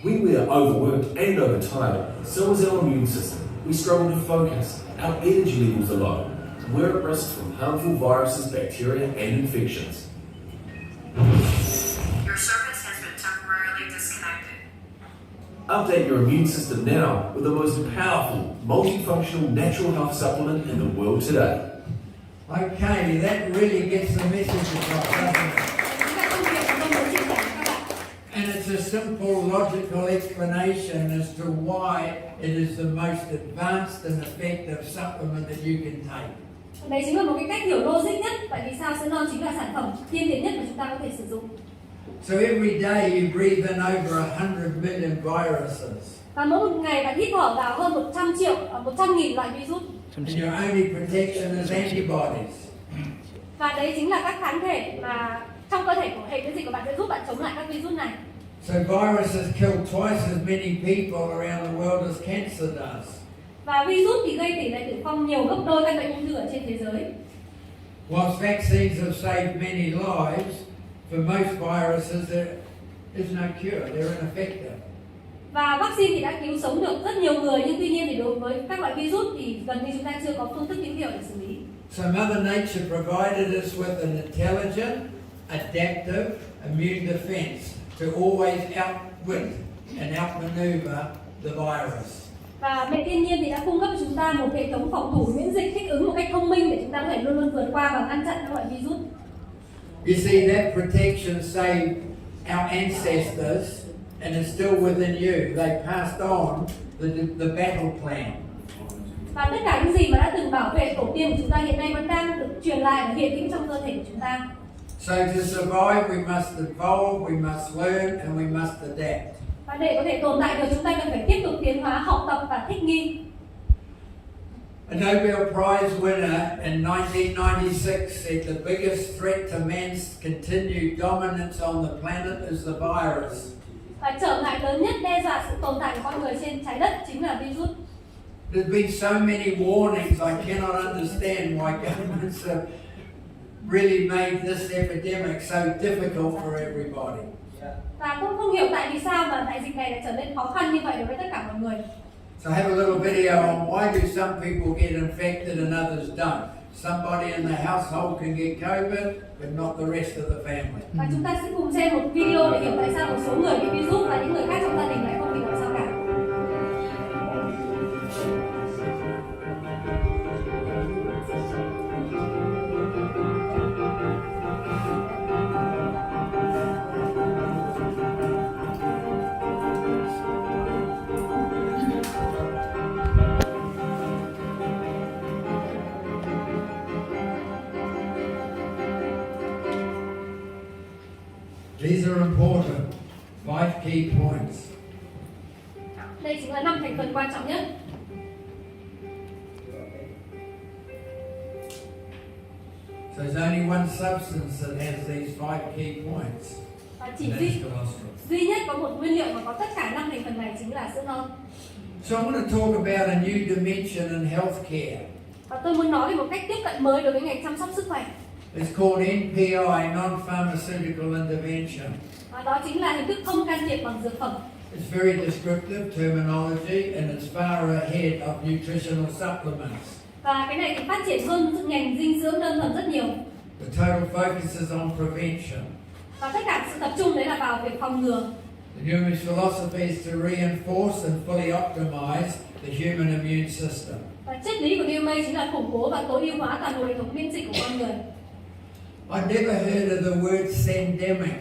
Speaker 6: When we are overworked and overtired, so is our immune system. We struggle to focus, our energy levels are low. We're at risk from harmful viruses, bacteria, and infections.
Speaker 7: Your service has been temporarily disconnected.
Speaker 6: Update your immune system now with the most powerful, multifunctional natural health supplement in the world today.
Speaker 1: Okay, that really gets the message across, doesn't it?
Speaker 2: những cái công việc mà tôi muốn chia sẻ với các bạn.
Speaker 1: And it's a simple, logical explanation as to why it is the most advanced and effective supplement that you can take.
Speaker 2: Đấy chính là một cái cách hiểu logic nhất, tại vì sao Xenon chính là sản phẩm tiên tiến nhất mà chúng ta có thể sử dụng.
Speaker 1: So every day you breathe in over 100 million viruses.
Speaker 2: Và mỗi một ngày bạn hít thở vào hơn 100.000 loại virus.
Speaker 1: And your only protection is antibodies.
Speaker 2: Và đấy chính là các kháng thể mà trong cơ thể của hệ miễn dịch của bạn sẽ giúp bạn chống lại các virus này.
Speaker 1: So viruses kill twice as many people around the world as cancer does.
Speaker 2: Và virus thì gây tỷ lệ tử vong nhiều gấp đôi các bệnh ung thư ở trên thế giới.
Speaker 1: Whilst vaccines have saved many lives, for most viruses there is no cure. They're ineffective.
Speaker 2: Và vaccine thì đã cứu sống được rất nhiều người, nhưng tuy nhiên thì đối với các loại virus thì gần như chúng ta chưa có phương thức hữu hiệu để xử lý.
Speaker 1: So Mother Nature provided us with an intelligent, adaptive immune defense to always outwit and outmaneuver the virus.
Speaker 2: Và mẹ thiên nhiên thì đã cung cấp cho chúng ta một hệ thống phòng thủ miễn dịch thích ứng một cách thông minh để chúng ta có thể luôn luôn vượt qua và ngăn chặn các loại virus.
Speaker 1: You see, that protection saved our ancestors and is still within you. They passed on the battle plan.
Speaker 2: Và tất cả những gì mà đã từng bảo vệ tổ tiên của chúng ta hiện nay vẫn đang được truyền lại và hiện hữu trong cơ thể của chúng ta.
Speaker 1: So to survive, we must evolve, we must learn, and we must adapt.
Speaker 2: Và để có thể tồn tại được, chúng ta cần phải tiếp tục tiến hóa, học tập và thích nghi.
Speaker 1: A Nobel Prize winner in 1996 said the biggest threat to man's continued dominance on the planet is the virus.
Speaker 2: Và trở ngại lớn nhất đe dọa sự tồn tại của con người trên trái đất chính là virus.
Speaker 1: There's been so many warnings, I cannot understand why governments have really made this epidemic so difficult for everybody.
Speaker 2: Và cũng không hiểu tại vì sao mà đại dịch này lại trở nên khó khăn như vậy đối với tất cả mọi người.
Speaker 1: So I have a little video on why do some people get infected and others don't. Somebody in the household can get COVID, but not the rest of the family.
Speaker 2: Và chúng ta sẽ cùng xem một video để hiểu tại sao một số người bị virus và những người khác trong gia đình lại không bị làm sao cả.
Speaker 1: These are important. 5 key points.
Speaker 2: Đây chính là 5 thành phần quan trọng nhất.
Speaker 1: So there's only one substance that has these 5 key points.
Speaker 2: Và
Speaker 1: And
Speaker 2: chỉ
Speaker 1: that's cholesterol.
Speaker 2: duy nhất có một nguyên liệu mà có tất cả 5 thành phần này chính là sữa non.
Speaker 1: So I want to talk about a new dimension in healthcare.
Speaker 2: Và tôi muốn nói về một cách tiếp cận mới đối với ngành chăm sóc sức khỏe.
Speaker 1: It's called NPI, non-pharmaceutical intervention.
Speaker 2: Và đó chính là hình thức không can thiệp bằng dược phẩm.
Speaker 1: It's very descriptive terminology and it's far ahead of nutritional supplements.
Speaker 2: Và cái này thì phát triển hơn ngành dinh dưỡng đơn thuần rất nhiều.
Speaker 1: The total focus is on prevention.
Speaker 2: Và tất cả sự tập trung đấy là vào việc phòng ngừa.
Speaker 1: The Newman's philosophy is to reinforce and fully optimize the human immune system.
Speaker 2: Và triết lý của Graeme chính là củng cố và tối ưu hóa toàn bộ hệ thống miễn dịch của con người.
Speaker 1: I'd never heard of the word syndemic.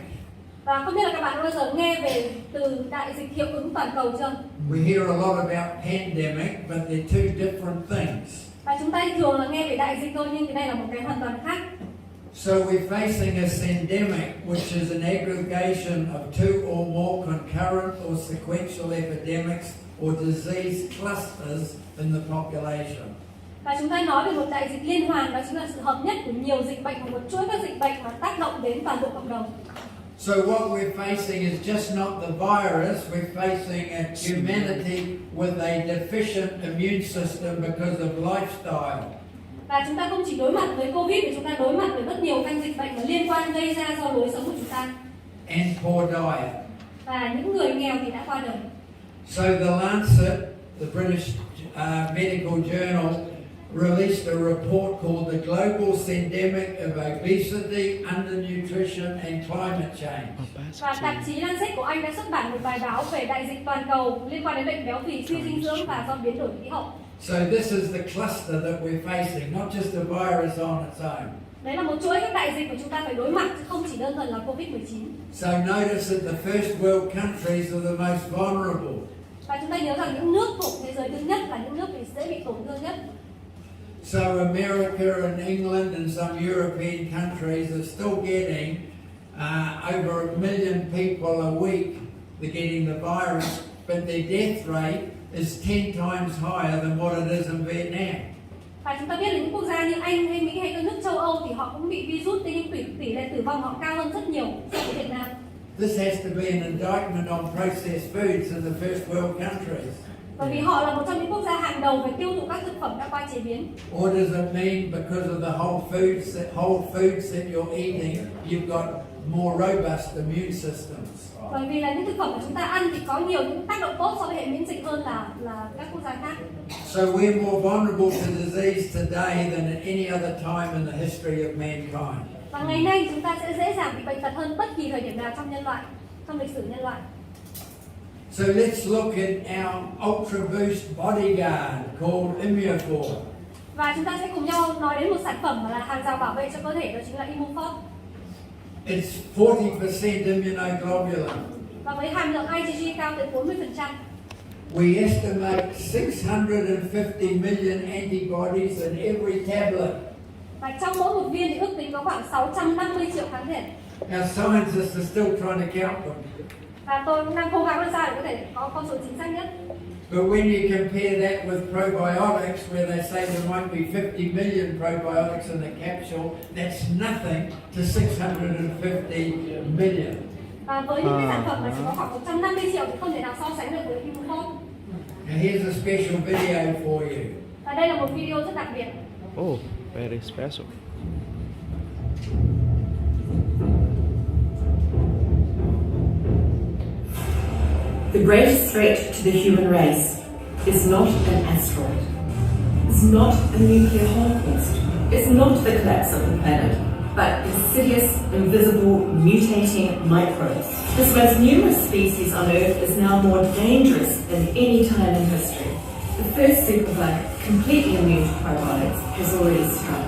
Speaker 2: Và không biết là các bạn đã bao giờ nghe về từ đại dịch hiệu ứng toàn cầu chưa?
Speaker 1: We hear a lot about pandemic, but they're two different things.
Speaker 2: Và chúng ta thường là nghe về đại dịch thôi, nhưng cái này là một cái hoàn toàn khác.
Speaker 1: So we're facing a syndemic, which is an aggregation of two or more concurrent or sequential epidemics or disease clusters in the population.
Speaker 2: Và chúng ta nói về một đại dịch liên hoàn, đó chính là sự hợp nhất của nhiều dịch bệnh và một chuỗi các dịch bệnh mà tác động đến toàn bộ cộng đồng.
Speaker 1: So what we're facing is just not the virus, we're facing a humanity with a deficient immune system because of lifestyle.
Speaker 2: Và chúng ta không chỉ đối mặt với Covid, mà chúng ta đối mặt với rất nhiều căn dịch bệnh mà liên quan gây ra do lối sống của chúng ta.
Speaker 1: And poor diet.
Speaker 2: Và những người nghèo thì đã qua đời.
Speaker 1: So the Lancet, the British medical journal, released a report called The Global Syndemic of Obesity, Undernutrition and Climate Change.
Speaker 2: Và tạp chí Lancet của Anh đã xuất bản một bài báo về đại dịch toàn cầu liên quan đến bệnh béo phì, suy dinh dưỡng và do biến đổi khí hậu.
Speaker 1: So this is the cluster that we're facing, not just a virus on its own.
Speaker 2: Đấy là một chuỗi các đại dịch mà chúng ta phải đối mặt, chứ không chỉ đơn thuần là Covid-19.
Speaker 1: So notice that the first world countries are the most vulnerable.
Speaker 2: Và chúng ta nhớ rằng những nước thuộc thế giới thứ nhất là những nước dễ bị tổn thương nhất.
Speaker 1: So America and England and some European countries are still getting over 1 million people a week. They're getting the virus, but their death rate is 10 times higher than what it is in Vietnam.
Speaker 2: Và chúng ta biết là những quốc gia như Anh hay Mỹ hay các nước châu Âu thì họ cũng bị virus, thế nhưng tỷ lệ tử vong họ cao hơn rất nhiều so với Việt Nam.
Speaker 1: This has to be an indictment on processed foods in the first world countries.
Speaker 2: Bởi vì họ là một trong những quốc gia hàng đầu về tiêu thụ các thực phẩm đã qua chế biến.
Speaker 1: What does it mean? Because of the whole foods that you're eating, you've got more robust immune systems.
Speaker 2: Bởi vì là những thực phẩm mà chúng ta ăn thì có nhiều những tác động tốt so với hệ miễn dịch hơn là các quốc gia khác.
Speaker 1: So we're more vulnerable to disease today than at any other time in the history of mankind.
Speaker 2: Và ngày nay chúng ta sẽ dễ dàng bị bệnh tật hơn bất kỳ thời điểm nào trong nhân loại, trong lịch sử nhân loại.
Speaker 1: So let's look at our Ultra Boost Bodyguard called Immunofor.
Speaker 2: Và chúng ta sẽ cùng nhau nói đến một sản phẩm mà là hàng rào bảo vệ cho cơ thể, đó chính là Immunofor.
Speaker 1: It's 40% immunoglobulin.
Speaker 2: Và với hàm lượng IgG cao tới 40%.
Speaker 1: We estimate 650 million antibodies in every tablet.
Speaker 2: Và trong mỗi một viên thì ước tính có khoảng 650 triệu kháng thể.
Speaker 1: Our scientists are still trying to count them.
Speaker 2: Và tôi cũng đang cố gắng làm sao để có thể có con số chính xác nhất.
Speaker 1: But when you compare that with probiotics, where they say there might be 50 million probiotics in a capsule, that's nothing to 650 million.
Speaker 2: Và với những cái sản phẩm mà chỉ có khoảng 150 triệu thì không thể nào so sánh được với Immunofor.
Speaker 1: Now here's a special video for you.
Speaker 2: Và đây là một video rất đặc biệt.
Speaker 3: Oh, very special.
Speaker 8: The greatest threat to the human race is not an asteroid. It's not a nuclear holocaust. It's not the collapse of the planet, but insidious, invisible, mutating microbes. This most numerous species on Earth is now more dangerous than any time in history. The first superbug, completely immune to probiotics, has already struck.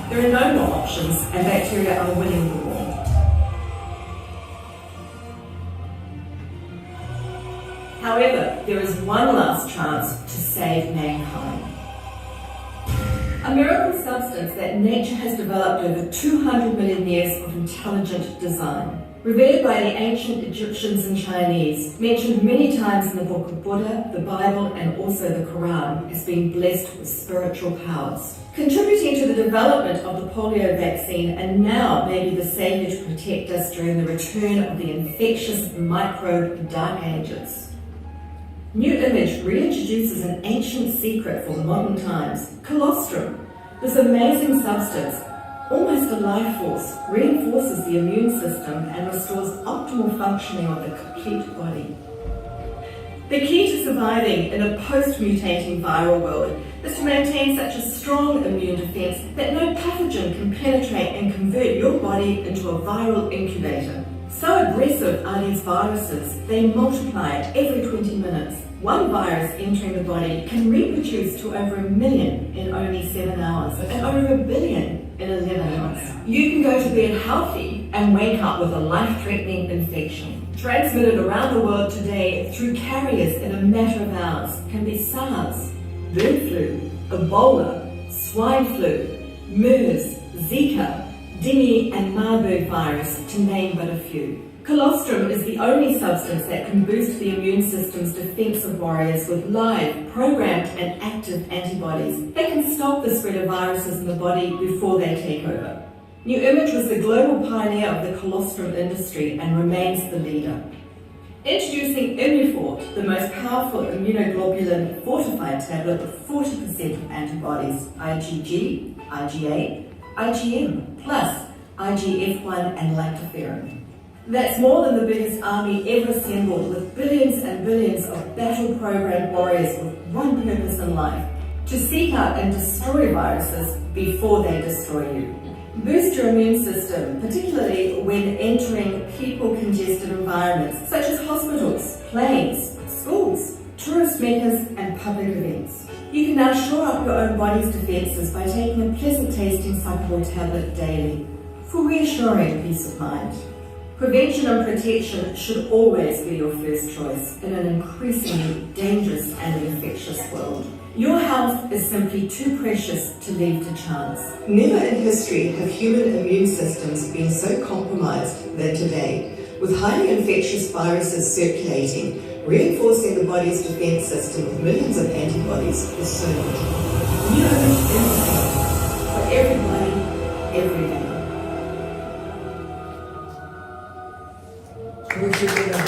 Speaker 8: There are no more options, and bacteria are winning the war. However, there is one last chance to save mankind. A miracle substance that nature has developed over 200 million years of intelligent design. Revered by the ancient Egyptians and Chinese, mentioned many times in the book of Buddha, the Bible, and also the Quran, has been blessed with spiritual powers. Contributing to the development of the polio vaccine, and now maybe the saviour to protect us during the return of the infectious microbe dark ages. New Image reintroduces an ancient secret for modern times, colostrum. This amazing substance, almost a life force, reinforces the immune system and restores optimal functioning of the complete body. The key to surviving in a post-mutating viral world is to maintain such a strong immune defense that no pathogen can penetrate and convert your body into a viral incubator. So aggressive are these viruses, they multiply every 20 minutes. One virus entering the body can reproduce to over 1 million in only 7 hours and over 1 billion in 11 hours. You can go to bed healthy and wake up with a life-threatening infection. Transmitted around the world today through carriers in a matter of hours can be SARS, bird flu, Ebola, swine flu, MERS, Zika, Dengue and Marburg virus, to name but a few. Colostrum is the only substance that can boost the immune system's defensive warriors with live, programmed and active antibodies that can stop the spread of viruses in the body before they take over. New Image was the global pioneer of the colostrum industry and remains the leader. Introducing Immufort, the most powerful immunoglobulin fortified tablet with 40% of antibodies, IgG, IgA, IgM, plus IGF-1 and lactoferrin. That's more than the biggest army ever assembled, with billions and billions of battle-programmed warriors with one purpose in life: to seek out and destroy viruses before they destroy you. Boost your immune system, particularly when entering people-congested environments such as hospitals, planes, schools, tourist meccas and public events. You can now shore up your own body's defences by taking a pleasant-tasting Cyclor tablet daily for reassuring peace of mind. Prevention and protection should always be your first choice in an increasingly dangerous and infectious world. Your health is simply too precious to leave to chance.
Speaker 9: Never in history have human immune systems been so compromised than today, with highly infectious viruses circulating, reinforcing the body's defense system with millions of antibodies is so little.
Speaker 8: New Image Insight for everybody, every day.
Speaker 1: We should get a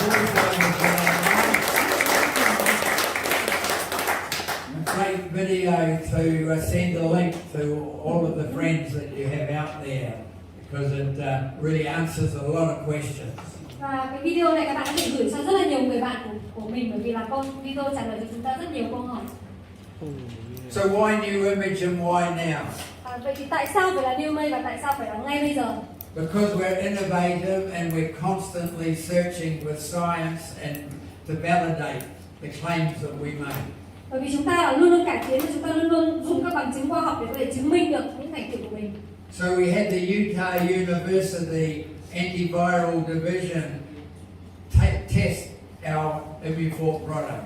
Speaker 1: great video to send a link to all of the friends that you have out there, because it really answers a lot of questions.
Speaker 2: Và cái video này các bạn có thể gửi cho rất là nhiều người bạn của mình, bởi vì là video trả lời cho chúng ta rất nhiều câu hỏi.
Speaker 1: So why New Image and why now?
Speaker 2: Vậy thì tại sao phải là New Image và tại sao phải là ngay bây giờ?
Speaker 1: Because we're innovative and we're constantly searching with science and to validate the claims that we make.
Speaker 2: Bởi vì chúng ta luôn luôn cải tiến và chúng ta luôn luôn dùng các bằng chứng khoa học để có thể chứng minh được những thành tựu của mình.
Speaker 1: So we had the Utah University Antiviral Division test our Immufort product.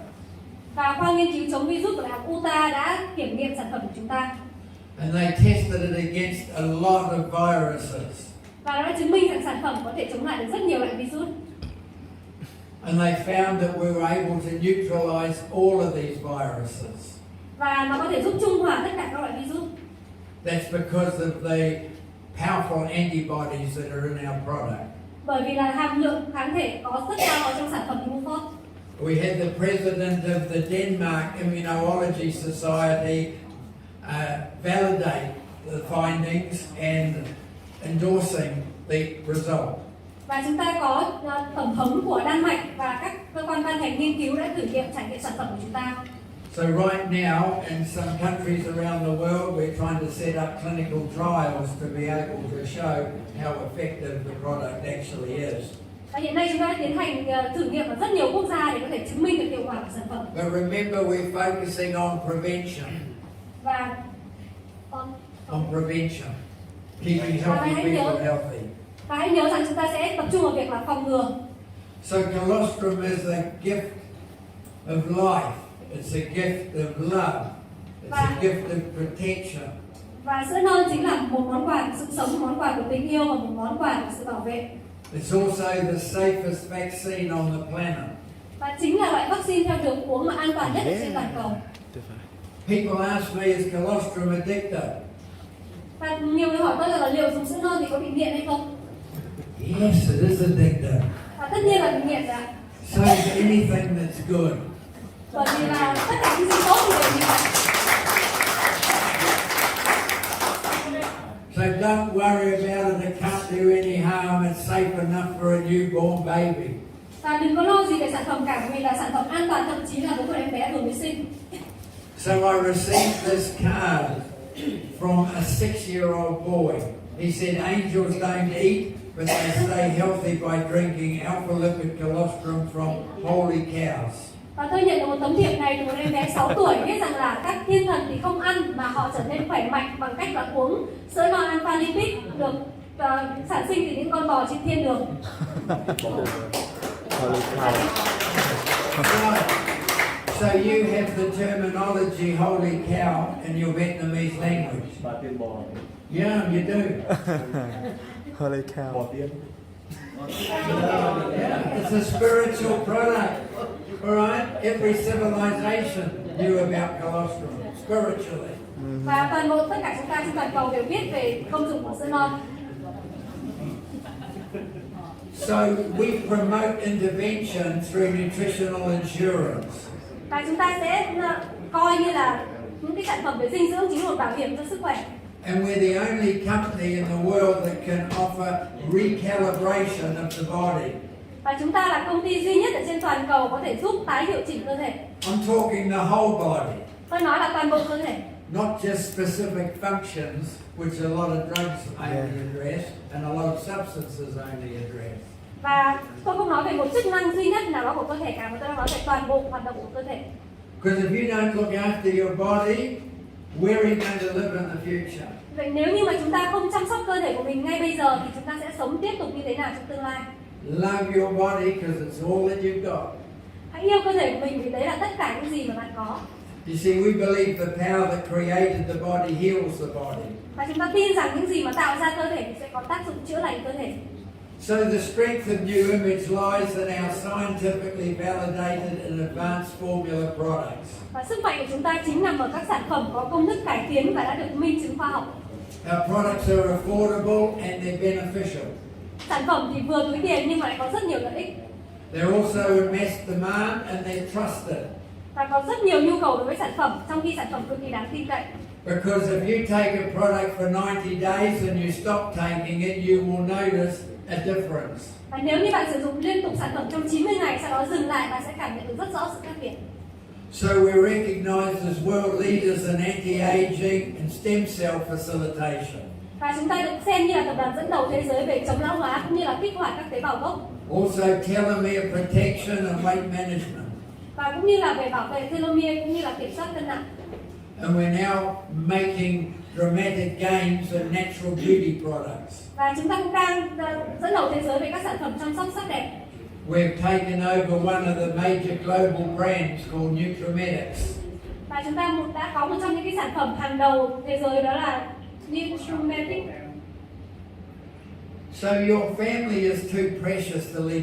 Speaker 2: Và khoa nghiên cứu chống virus của Đại học Utah đã kiểm nghiệm sản phẩm của chúng ta.
Speaker 1: And they tested it against a lot of viruses.
Speaker 2: Và nó đã chứng minh rằng sản phẩm có thể chống lại được rất nhiều loại virus.
Speaker 1: And they found that we were able to neutralize all of these viruses.
Speaker 2: Và nó có thể giúp trung hòa tất cả các loại virus.
Speaker 1: That's because of the powerful antibodies that are in our product.
Speaker 2: Bởi vì là hàm lượng kháng thể có rất cao ở trong sản phẩm Immufort.
Speaker 1: We had the president of the Denmark Immunology Society validate the findings and endorsing the result.
Speaker 2: Và chúng ta có tổng thống của Đan Mạch và các cơ quan ban ngành nghiên cứu đã thử nghiệm trải nghiệm sản phẩm của chúng ta.
Speaker 1: So right now, in some countries around the world, we're trying to set up clinical trials to be able to show how effective the product actually is.
Speaker 2: Và hiện nay chúng ta đã tiến hành thử nghiệm ở rất nhiều quốc gia để có thể chứng minh được hiệu quả của sản phẩm.
Speaker 1: But remember, we're focusing on prevention.
Speaker 2: Và
Speaker 1: on prevention, keeping healthy people healthy.
Speaker 2: Và hãy nhớ rằng chúng ta sẽ tập trung vào việc là phòng ngừa.
Speaker 1: So colostrum is a gift of life. It's a gift of love. It's a gift of protection.
Speaker 2: Và sữa non chính là một món quà của sự sống, một món quà của tình yêu và một món quà của sự bảo vệ.
Speaker 1: It's also the safest vaccine on the planet.
Speaker 2: Và chính là loại vaccine theo đường uống mà an toàn nhất trên toàn cầu.
Speaker 1: People ask me, is colostrum addictive?
Speaker 2: Và nhiều người hỏi tôi là liệu dùng sữa non thì có bị nghiện hay không?
Speaker 1: Yes, it is addictive.
Speaker 2: Và tất nhiên là bị nghiện rồi ạ.
Speaker 1: So is anything that's good.
Speaker 2: Bởi vì là tất cả những gì tốt thì đều như vậy.
Speaker 1: So don't worry about it, it can't do any harm, it's safe enough for a newborn baby.
Speaker 2: Và đừng có lo gì về sản phẩm cả, vì là sản phẩm an toàn, thậm chí là với một em bé vừa mới sinh.
Speaker 1: So I received this card from a 6-year-old boy. He said angels don't eat, but they stay healthy by drinking alpha lipid colostrum from holy cows.
Speaker 2: Và tôi nhận được một tấm thiệp này từ một em bé 6 tuổi viết rằng là các thiên thần thì không ăn mà họ trở nên khỏe mạnh bằng cách là uống sữa non alpha lipid được sản sinh từ những con bò trên thiên đường.
Speaker 3: Holy cow.
Speaker 1: So you have the terminology holy cow in your Vietnamese language. Yeah, you do.
Speaker 3: Holy cow.
Speaker 1: Yeah, it's a spiritual product. All right, every civilization knew about colostrum spiritually.
Speaker 2: Và toàn bộ tất cả chúng ta trên toàn cầu đều biết về công dụng của sữa non.
Speaker 1: So we promote intervention through nutritional insurance.
Speaker 2: Và chúng ta sẽ coi như là những cái sản phẩm về dinh dưỡng chính là một bảo hiểm cho sức khỏe.
Speaker 1: And we're the only company in the world that can offer recalibration of the body.
Speaker 2: Và chúng ta là công ty duy nhất ở trên toàn cầu có thể giúp tái hiệu chỉnh cơ thể.
Speaker 1: I'm talking the whole body,
Speaker 2: Tôi nói là toàn bộ cơ thể.
Speaker 1: not just specific functions, which a lot of drugs only address, and a lot of substances only address.
Speaker 2: Và tôi không nói về một chức năng duy nhất nào đó của cơ thể cả, mà tôi đang nói về toàn bộ hoạt động của cơ thể.
Speaker 1: Because if you don't look after your body, where are you going to live in the future?
Speaker 2: Vậy nếu như mà chúng ta không chăm sóc cơ thể của mình ngay bây giờ thì chúng ta sẽ sống tiếp tục như thế nào trong tương lai?
Speaker 1: Love your body because it's all that you've got.
Speaker 2: Hãy yêu cơ thể của mình vì đấy là tất cả những gì mà bạn có.
Speaker 1: You see, we believe the power that created the body heals the body.
Speaker 2: Và chúng ta tin rằng những gì mà tạo ra cơ thể thì sẽ có tác dụng chữa lành cơ thể.
Speaker 1: So the strength of New Image lies in our scientifically validated and advanced formula products.
Speaker 2: Và sức mạnh của chúng ta chính nằm ở các sản phẩm có công thức cải tiến và đã được minh chứng khoa học.
Speaker 1: Our products are affordable and they're beneficial.
Speaker 2: Sản phẩm thì vừa túi tiền nhưng mà lại có rất nhiều lợi ích.
Speaker 1: They're also in mass demand and they're trusted.
Speaker 2: Và có rất nhiều nhu cầu đối với sản phẩm, trong khi sản phẩm cực kỳ đáng tin cậy.
Speaker 1: Because if you take a product for 90 days and you stop taking it, you will notice a difference.
Speaker 2: Và nếu như bạn sử dụng liên tục sản phẩm trong 90 ngày, sau đó dừng lại, bạn sẽ cảm nhận được rất rõ sự khác biệt.
Speaker 1: So we're recognized as world leaders in anti-aging and stem cell facilitation.
Speaker 2: Và chúng ta được xem như là tập đoàn dẫn đầu thế giới về chống lão hóa cũng như là kích hoạt các tế bào gốc.
Speaker 1: Also telomere protection and weight management.
Speaker 2: Và cũng như là về bảo vệ telomere cũng như là kiểm soát cân nặng.
Speaker 1: And we're now making dramatic gains in natural beauty products.
Speaker 2: Và chúng ta cũng đang dẫn đầu thế giới về các sản phẩm chăm sóc sắc đẹp.
Speaker 1: We've taken over one of the major global brands called Nutrimetics.
Speaker 2: Và chúng ta đã có một trong những cái sản phẩm hàng đầu thế giới, đó là Nutrimetics.
Speaker 1: So your family is too precious to leave.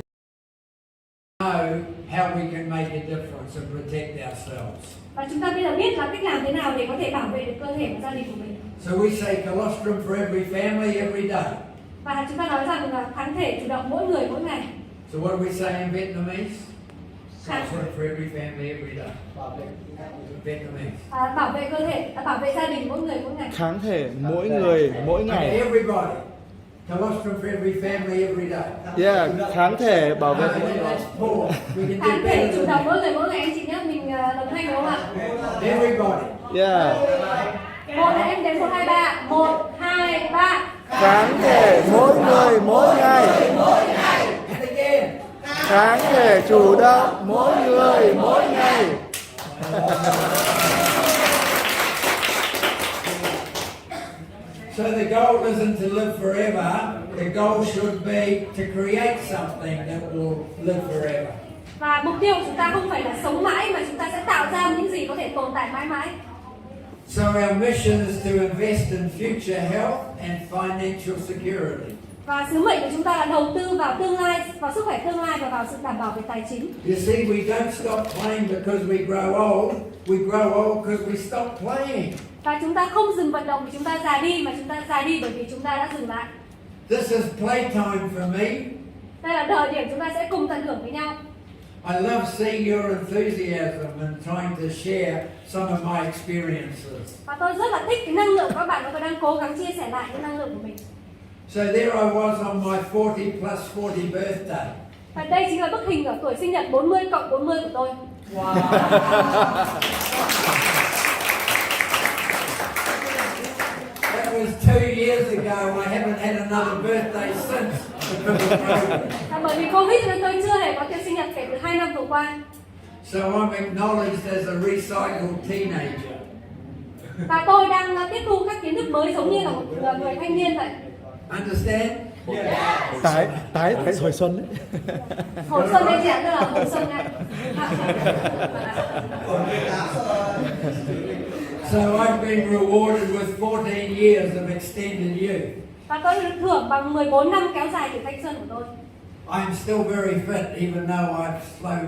Speaker 1: Know how we can make a difference and protect ourselves.
Speaker 2: Và chúng ta bây giờ biết là cách làm thế nào để có thể bảo vệ được cơ thể và gia đình của mình.
Speaker 1: So we say colostrum for every family every day.
Speaker 2: Và chúng ta nói rằng là kháng thể chủ động mỗi người mỗi ngày.
Speaker 1: So what do we say in Vietnamese? Colostrum for every family every day. Vietnamese.
Speaker 2: Bảo vệ cơ thể, bảo vệ gia đình mỗi người mỗi ngày.
Speaker 3: Kháng thể mỗi người mỗi
Speaker 1: Okay,
Speaker 3: ngày.
Speaker 1: everybody. Colostrum for every family every day.
Speaker 3: Yeah, kháng thể bảo vệ
Speaker 1: No,
Speaker 3: mỗi người.
Speaker 1: that's poor. We can do
Speaker 2: Kháng thể
Speaker 1: better
Speaker 2: chủ
Speaker 1: than
Speaker 2: động
Speaker 1: that.
Speaker 2: mỗi người mỗi ngày, anh chị nhé, mình đồng hành đúng không ạ?
Speaker 1: Everybody.
Speaker 3: Yeah,
Speaker 2: Một là em đếm 1, 2, 3. 1, 2, 3.
Speaker 3: kháng thể mỗi người mỗi ngày.
Speaker 1: And again.
Speaker 3: Kháng thể chủ động mỗi người mỗi ngày.
Speaker 1: So the goal isn't to live forever. The goal should be to create something that will live forever.
Speaker 2: Và mục tiêu của chúng ta không phải là sống mãi, mà chúng ta sẽ tạo ra những gì có thể tồn tại mãi mãi.
Speaker 1: So our mission is to invest in future health and financial security.
Speaker 2: Và sứ mệnh của chúng ta là đầu tư vào tương lai, vào sức khỏe tương lai và vào sự đảm bảo về tài chính.
Speaker 1: You see, we don't stop playing because we grow old. We grow old because we stop playing.
Speaker 2: Và chúng ta không dừng vận động vì chúng ta già đi, mà chúng ta già đi bởi vì chúng ta đã dừng lại.
Speaker 1: This is playtime for me.
Speaker 2: Đây là thời điểm chúng ta sẽ cùng tận hưởng với nhau.
Speaker 1: I love seeing your enthusiasm and trying to share some of my experiences.
Speaker 2: Và tôi rất là thích cái năng lượng của các bạn và tôi đang cố gắng chia sẻ lại cái năng lượng của mình.
Speaker 1: So there I was on my 40 plus 40 birthday.
Speaker 2: Và đây chính là bức hình ở tuổi sinh nhật 40 cộng 40 của tôi.
Speaker 1: Wow. That was 2 years ago. I haven't had another birthday since because of COVID.
Speaker 2: Và bởi vì Covid nên tôi chưa hề có tiệc sinh nhật kể từ 2 năm vừa qua.
Speaker 1: So I'm acknowledged as a recycled teenager.
Speaker 2: Và tôi đang tiếp thu các kiến thức mới giống như là một người thanh niên vậy.
Speaker 1: Understand?
Speaker 3: Tái hồi xuân đấy.
Speaker 2: Hồi xuân đây chị ạ, tức là hồi xuân này.
Speaker 1: So I've been rewarded with 14 years of extended youth.
Speaker 2: Và tôi được thưởng bằng 14 năm kéo dài tuổi thanh xuân của tôi.
Speaker 1: I'm still very fit even though I've slowed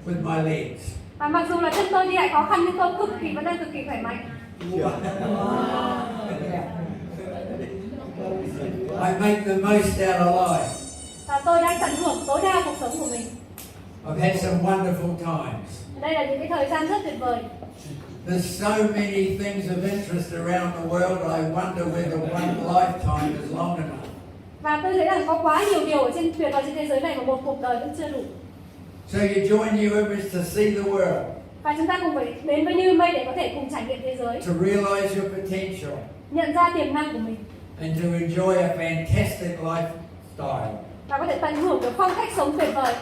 Speaker 1: with my legs.
Speaker 2: Và mặc dù là chân tôi đi lại khó khăn nhưng tôi vẫn đang cực kỳ khỏe mạnh.
Speaker 1: I make the most out of life.
Speaker 2: Và tôi đang tận hưởng tối đa cuộc sống của mình.
Speaker 1: I've had some wonderful times.
Speaker 2: Đây là những cái thời gian rất tuyệt vời.
Speaker 1: There's so many things of interest around the world, I wonder whether one lifetime is long enough.
Speaker 2: Và tôi thấy rằng có quá nhiều điều ở trên tuyệt vời trên thế giới này mà một cuộc đời vẫn chưa đủ.
Speaker 1: So you join New Image to see the world,
Speaker 2: Và chúng ta cùng phải đến với New May để có thể cùng trải nghiệm thế giới,
Speaker 1: to realize your potential,
Speaker 2: nhận ra tiềm năng của mình
Speaker 1: and to enjoy a fantastic lifestyle.
Speaker 2: và có thể tận hưởng được phong cách sống tuyệt vời.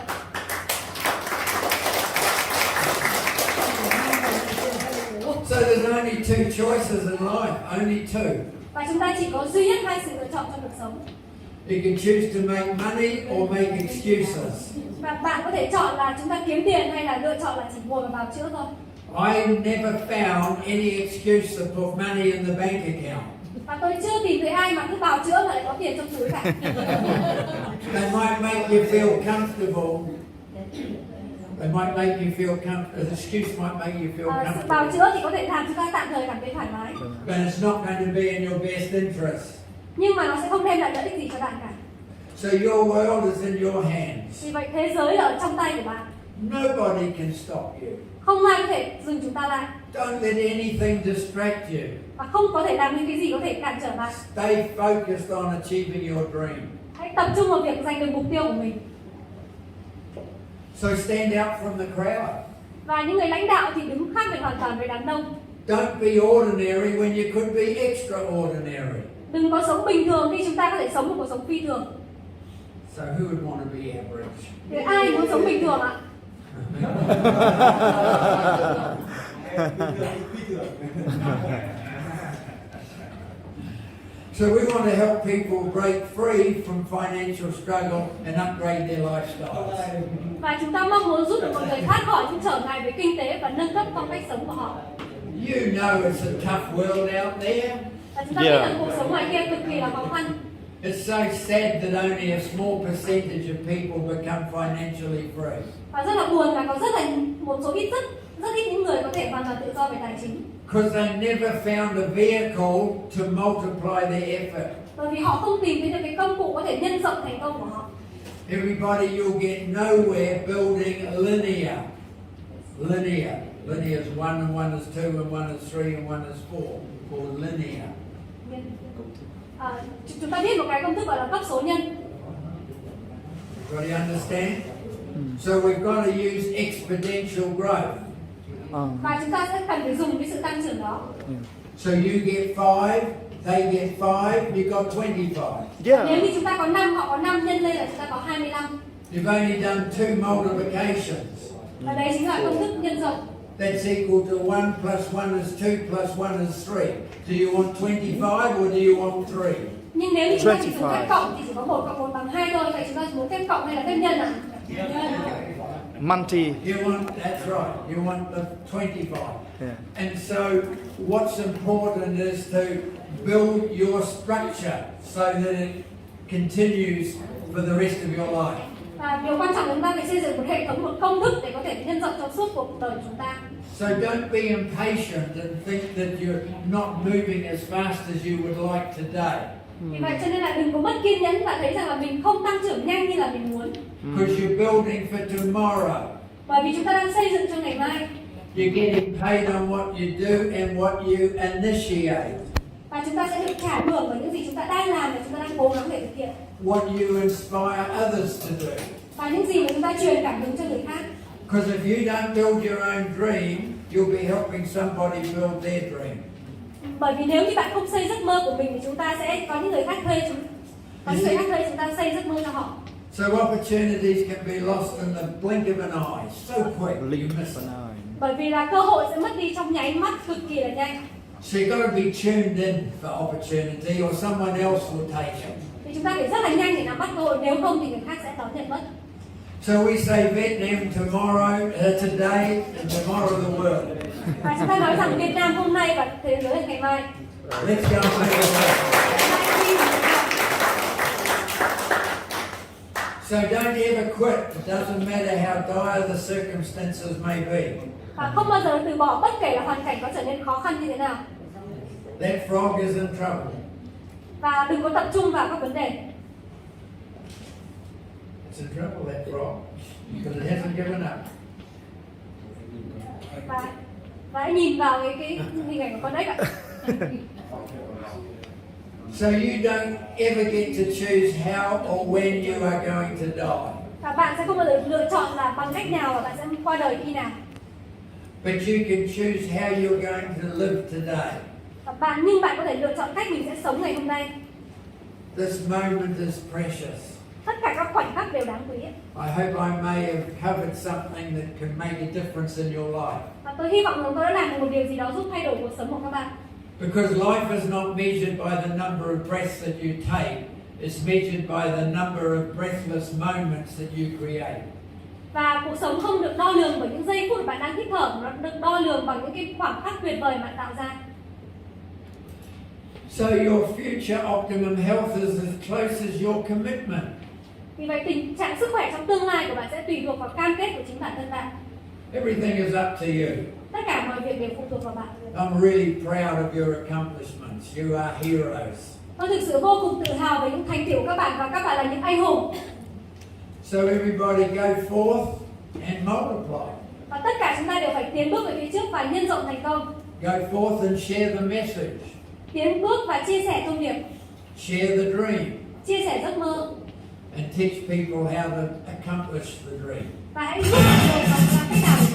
Speaker 1: So there's only two choices in life, only two.
Speaker 2: Và chúng ta chỉ có duy nhất hai sự lựa chọn trong cuộc sống.
Speaker 1: You can choose to make money or make excuses.
Speaker 2: Và bạn có thể chọn là chúng ta kiếm tiền hay là lựa chọn là chỉ ngồi và bào chữa thôi.
Speaker 1: I never found any excuse to put money in the bank account.
Speaker 2: Và tôi chưa tìm thấy ai mà cứ bào chữa mà lại có tiền trong túi cả.
Speaker 1: They might make you feel comfortable. They might make you feel comfortable. The excuse might make you feel
Speaker 2: Sự bào
Speaker 1: comfortable.
Speaker 2: chữa thì có thể làm chúng ta tạm thời cảm thấy thoải mái.
Speaker 1: But it's not going to be in your best interest.
Speaker 2: Nhưng mà nó sẽ không đem lại lợi ích gì cho bạn cả.
Speaker 1: So your world is in your hands.
Speaker 2: Vì vậy thế giới ở trong tay của bạn.
Speaker 1: Nobody can stop you.
Speaker 2: Không ai có thể dừng chúng ta lại.
Speaker 1: Don't let anything distract you.
Speaker 2: Và không có thể làm những cái gì có thể cản trở bạn.
Speaker 1: Stay focused on achieving your dream.
Speaker 2: Hãy tập trung vào việc giành được mục tiêu của mình.
Speaker 1: So stand out from the crowd.
Speaker 2: Và những người lãnh đạo thì đứng khác biệt hoàn toàn với đám đông.
Speaker 1: Don't be ordinary when you could be extraordinary.
Speaker 2: Đừng có sống bình thường khi chúng ta có thể sống một cuộc sống phi thường.
Speaker 1: So who would want to be average?
Speaker 2: Thì ai muốn sống bình thường ạ?
Speaker 1: So we want to help people break free from financial struggle and upgrade their lifestyles.
Speaker 2: Và chúng ta mong muốn giúp được mọi người thoát khỏi những trở ngại về kinh tế và nâng cấp phong cách sống của họ.
Speaker 1: You know it's a tough world out there.
Speaker 2: Và chúng ta biết rằng cuộc sống ngoài kia cực kỳ là khó khăn.
Speaker 1: It's so sad that only a small percentage of people become financially free.
Speaker 2: Và rất là buồn là có một số rất ít những người có thể hoàn toàn tự do về tài chính.
Speaker 1: Because they never found a vehicle to multiply their effort.
Speaker 2: Bởi vì họ không tìm thấy được cái công cụ có thể nhân rộng thành công của họ.
Speaker 1: Everybody, you'll get nowhere building linear. Linear is 1 and 1 is 2 and 1 is 3 and 1 is 4. Called linear.
Speaker 2: Chúng ta biết một cái công thức gọi là cấp số nhân.
Speaker 1: Everybody understand? So we've got to use exponential growth.
Speaker 2: Và chúng ta sẽ cần phải dùng cái sự tăng trưởng đó.
Speaker 1: So you get 5, they get 5, you got 25.
Speaker 2: Nếu như chúng ta có 5, họ có 5, nhân lên là chúng ta có 25.
Speaker 1: You've only done 2 multiplications.
Speaker 2: Và đấy chính là công thức nhân rộng.
Speaker 1: That's equal to 1 plus 1 is 2 plus 1 is 3. Do you want 25 or do you want 3?
Speaker 2: Nhưng nếu như chúng ta chỉ dùng phép cộng thì chỉ có 1 cộng 1 bằng 2 thôi. Vậy chúng ta muốn phép cộng hay là phép nhân ạ?
Speaker 3: Multi.
Speaker 1: You want, that's right, you want the 25.
Speaker 3: Yeah.
Speaker 1: And so what's important is to build your structure so that it continues for the rest of your life.
Speaker 2: Và điều quan trọng là chúng ta phải xây dựng một hệ thống, một công thức để có thể nhân rộng trong suốt cuộc đời của chúng ta.
Speaker 1: So don't be impatient and think that you're not moving as fast as you would like today.
Speaker 2: Vì vậy cho nên là đừng có mất kiên nhẫn và thấy rằng là mình không tăng trưởng nhanh như là mình muốn.
Speaker 1: Because you're building for tomorrow.
Speaker 2: Bởi vì chúng ta đang xây dựng cho ngày mai.
Speaker 1: You're getting paid on what you do and what you initiate.
Speaker 2: Và chúng ta sẽ được trả thưởng bởi những gì chúng ta đang làm và chúng ta đang cố gắng để thực hiện.
Speaker 1: What you inspire others to do.
Speaker 2: Và những gì mà chúng ta truyền cảm hứng cho người khác.
Speaker 1: Because if you don't build your own dream, you'll be helping somebody build their dream.
Speaker 2: Bởi vì nếu như bạn không xây giấc mơ của mình thì chúng ta sẽ có những người khác thuê chúng ta xây giấc mơ cho họ.
Speaker 1: So opportunities can be lost in the blink of an eye, so quick you miss it.
Speaker 2: Bởi vì là cơ hội sẽ mất đi trong nháy mắt cực kỳ là nhanh.
Speaker 1: So you've got to be tuned in for opportunity or someone else will take it.
Speaker 2: Thì chúng ta phải rất là nhanh để nắm bắt cơ hội, nếu không thì người khác sẽ đón nhận mất.
Speaker 1: So we say Vietnam tomorrow, today, and tomorrow the world.
Speaker 2: Và chúng ta nói rằng Việt Nam hôm nay và thế giới là ngày mai.
Speaker 1: Let's go and make it work. So don't ever quit. It doesn't matter how dire the circumstances may be.
Speaker 2: Và không bao giờ từ bỏ bất kể là hoàn cảnh có trở nên khó khăn như thế nào.
Speaker 1: That frog is in trouble.
Speaker 2: Và đừng có tập trung vào các vấn đề.
Speaker 1: It's in trouble, that frog, because it hasn't given up.
Speaker 2: Và hãy nhìn vào cái hình ảnh của con ếch ạ.
Speaker 1: So you don't ever get to choose how or when you are going to die.
Speaker 2: Và bạn sẽ không bao giờ lựa chọn là bằng cách nào và bạn sẽ qua đời khi nào.
Speaker 1: But you can choose how you're going to live today.
Speaker 2: Nhưng bạn có thể lựa chọn cách mình sẽ sống ngày hôm nay.
Speaker 1: This moment is precious.
Speaker 2: Tất cả các khoảnh khắc đều đáng quý.
Speaker 1: I hope I may have covered something that can make a difference in your life.
Speaker 2: Và tôi hy vọng rằng tôi đã làm một điều gì đó giúp thay đổi cuộc sống của các bạn.
Speaker 1: Because life is not measured by the number of breaths that you take, it's measured by the number of breathless moments that you create.
Speaker 2: Và cuộc sống không được đo lường bởi những giây phút bạn đang hít thở, nó được đo lường bằng những cái khoảng khắc tuyệt vời bạn tạo ra.
Speaker 1: So your future optimum health is as close as your commitment.
Speaker 2: Vì vậy tình trạng sức khỏe trong tương lai của bạn sẽ tùy thuộc vào cam kết của chính bản thân bạn.
Speaker 1: Everything is up to you.
Speaker 2: Tất cả mọi việc đều phụ thuộc vào bạn.
Speaker 1: I'm really proud of your accomplishments. You are heroes.
Speaker 2: Tôi thực sự vô cùng tự hào về những thành tựu của các bạn và các bạn là những anh hùng.
Speaker 1: So everybody go forth and multiply.
Speaker 2: Và tất cả chúng ta đều phải tiến bước về phía trước và nhân rộng thành công.
Speaker 1: Go forth and share the message.
Speaker 2: Tiến bước và chia sẻ thông điệp.
Speaker 1: Share the dream.
Speaker 2: Chia sẻ giấc mơ.
Speaker 1: And teach people how to accomplish the dream.
Speaker 2: Và hãy giúp mọi người làm cách nào để